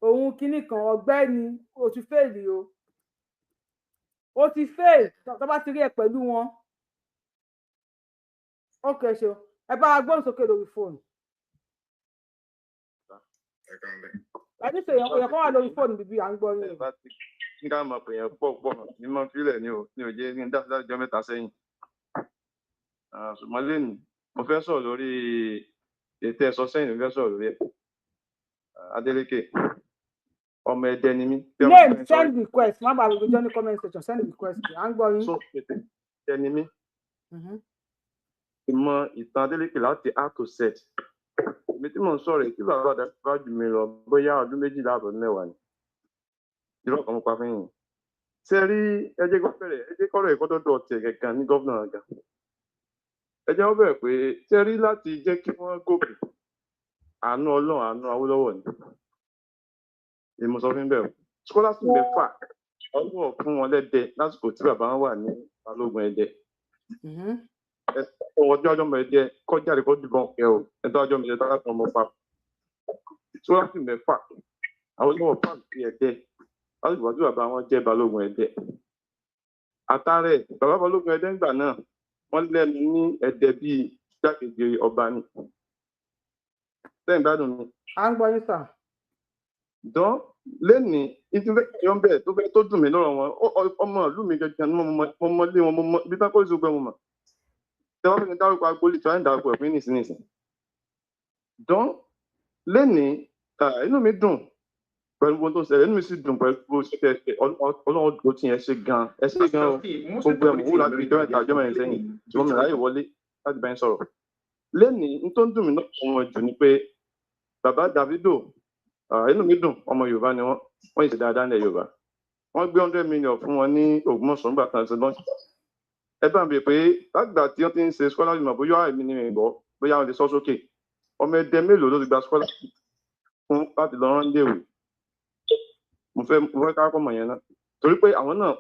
òun kinní kan ọ̀gbẹ́ni o ti fèèlì o ti fèèlì tó bá ti rí ẹ pẹ̀lú wọn. ok ṣe ẹ bá wa gbóhùn sókè lórí fóònù. ẹni sọ èèyàn kan wà lórí fóònù bíbí à ń gbọ́ yín. nígbà máa pè yẹn pọ̀ ní mọ́ fílẹ̀ ní òjé ní dájọ́ mẹ́ta sẹ́yìn. ṣùgbọ́n lẹ́nu mo fẹ́ sọ̀rọ̀ lórí ètò ẹ̀sọ́ sẹ́yìn mo fẹ́ sọ̀rọ̀ lórí ẹ̀. Adeleke ọmọ Ẹdẹ ni mí. name send request má bàa gbogbo jọ ní comment section send request à ń gbọ́ yín. so Ẹdẹ ni mí. ìmọ̀ ìtàn Adeleke láti A to Z. èmi tí mò ń sọ̀rọ̀ èyí bàbá bá jù mí lọ bóyá ọdún méjìlá àbọ̀ mẹ́wàá ni. ìrọ̀ kan mo pa fún yín. ṣé rí ẹjẹ́ kọ́rọ̀ ẹ̀kọ́ dọ́dọ̀ ọ̀tẹ̀ gẹ̀gàn ní gọ́vnà àgà. ẹjẹ́ wọ́n bẹ̀rẹ̀ pé ṣé rí láti jẹ́ kí wọ́n gòkè àánú Ọlọ́run àánú Awólọ́wọ̀ ni èmi sọ fún bẹ́ẹ̀ scholarship mẹ́fà ọwọ́ fún wọn lẹ́dẹ lásìkò tí bàbá wọn wà ní Balógun Ẹdẹ ọjọ́ ọmọ Ẹdẹ kọjá rẹ̀ kọ́ dìbọn ẹ o ẹ̀tọ́ ọjọ́ mi ẹ̀tọ́ láti ọmọ pa scholarship mẹ́fà Awólọ́wọ̀ pàǹ sí Ẹdẹ lásìkò tí bàbá wọn jẹ́ Balógun Ẹdẹ àtàrẹ bàbá Balógun Ẹdẹ ńgbà náà wọ́n lẹ́nu ní Ẹdẹ bíi jákèjì ọba ni. Gbádùn mi. À ń gbọ́ yín sà. Dán lẹ́nìí ìtúfẹ́ bẹ́ẹ̀ tó fẹ́ tó dùn mí lọ́rọ̀ wọn ọmọ ìlú mi gẹ́gẹ́ ni mo mọ lé wọn mo mọ bí tákó ìṣògbẹ́ mo mọ̀. Tẹ́wọ́n fi dárúkọ agbólì tí wọ́n ń dárúkọ ẹ̀fín nìsín. Dán lẹ́nìí inú mi dùn pẹ̀lú ohun tó ń ṣẹlẹ̀ inú mi sì dùn pẹ̀lú bó ṣe fẹ́ Ọlọ́run tó ti yẹn ṣe gan o gbogbo ẹ̀mọ̀ wúlò láti ìjọ mẹ́ta ọjọ́ mẹ́rin sẹ́yìn tí wọ́n mi ráyè wọlé láti bá yín sọ̀rọ̀. Lẹ́nìí n tó ń dùn mí náà wọn jù ni pé bàbá Davido inú mi dùn ọmọ Yorùbá ni wọ́n yìí ṣe dáadáa ní Yorùbá wọ́n gbé 100 million fún wọn ní Ògbómọ̀ṣọ́ nígbà kan ṣe lọ́ọ̀ṣì ẹ bá ń bèèrè pé lágbà tí wọ́n ti ń ṣe scholarship mọ̀ bóyá èmi ni mi gbọ́ bóyá wọ́n ti sọ sókè ọmọ Ẹdẹ mélòó ló ti gba scholarship fún láti lọ rán léèwé mo fẹ́ káàkọ́ mọ̀ yẹn náà torí pé àwọn náà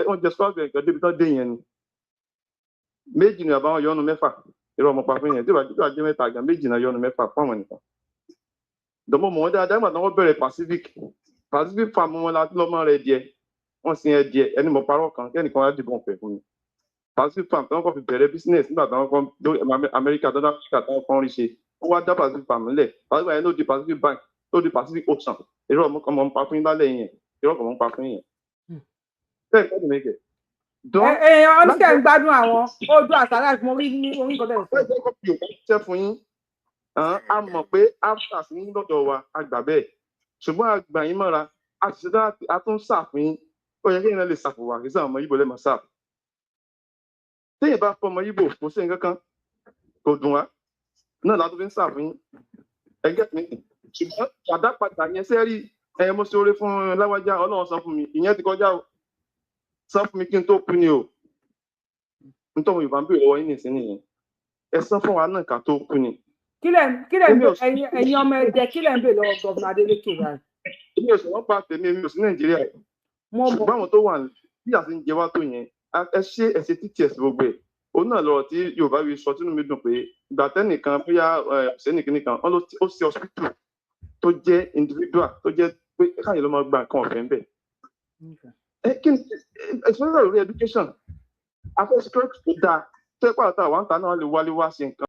wọ́n jẹ scholarship nǹkan débi tán dé yẹn ni méjì ni àbáwọn yọnu mẹ́fà irọ́ ọmọ pa fún yẹn tí wàá jẹ́ mẹ́ta gan méjì náà yọnu mẹ́fà fún àwọn nìkan dọ̀mọ́ mọ̀ wọ́n dáadáa nígbà tí wọ́n bẹ̀rẹ̀ Pacific farm wọn láti lọ́mọ rẹ̀ díẹ̀ wọ́n sin ẹdìẹ ẹni mo parọ́ kan kẹ́nìkan á dìbò ọ̀fẹ́ fún mi Pacific Farm tí wọ́n kọ́ fi bẹ̀rẹ̀ business nígbà tí wọ́n kọ́ Amẹ́ríkà tó dá Áfíríkà tí wọ́n kọ́ rí ṣe wọ́n wá dá Pacific Farm nílẹ̀ Pacific yẹn ló di Pacific Bank ló di Pacific Ocean èrò ọmọ ń pa fún yín lálẹ́ yẹn èrò ọmọ ń pa fún yín bẹ́ẹ̀ kọ́ dùn mẹ́kẹ̀. oníṣẹ́ ń gbádùn àwọn ojú àṣàlá mo rí ní orí nǹkan bẹ́ẹ̀. wọ́n jẹ́ kọ́pì òkú ṣiṣẹ́ fún yín a mọ̀ pé after sí ní lọ́dọ̀ wa a gbà bẹ́ẹ̀ ṣùgbọ́n a gbà yín mọ́ra a sì ṣe dáa a tún ṣàfún yín ó yẹ kí yín lè ṣàfùwà kí sáà ọmọ Yíbò lè máa ṣàfù. téèyàn bá fọ ọmọ Yíbò kò sí nǹkan kan kò dùn wá náà látó fi ń ṣàfún yín ẹgbẹ́ mi ṣùgbọ́n àdápadà yẹn sẹ́rí mo ṣe oore fún láwájá Ọlọ́run sọ fún mi ìyẹn ti kọjá o sọ fún mi kí n tó kú ni o nítorí Yorùbá ń bèèrè lọ́wọ́ yín nìsín nìyẹn ẹ sọ fún wa náà ká tó kú ni. kílẹ̀ ẹ̀yin ọmọ ẹ̀jẹ̀ kílẹ̀ ń bè lọ́wọ́ gọ́vùnà Adeleke rẹ̀. èmi ò sọ wọ́n pa tèmi èmi ò sí Nàìjíríà ṣùgbọ́n àwọn tó wà bí àti ń jẹ wá tó yẹn ẹ ṣe títí ẹ̀sìn gbogbo ẹ̀ òun náà lọ́rọ̀ tí Yorùbá fi sọ tínú mi dùn pé ìgbà tẹ́nìkan bóyá ọ̀sẹ́nìkìnìkan wọ́n ló ṣe hospital tó jẹ́ individual tó jẹ́ pé káyọ̀ ló máa gba nǹkan ọ̀fẹ́ ń bẹ̀. kí ni especially lórí education afẹ́ security tó dáa tó ẹ pàtàkì àwọn àǹtà náà lè wálé wá sí nǹkan.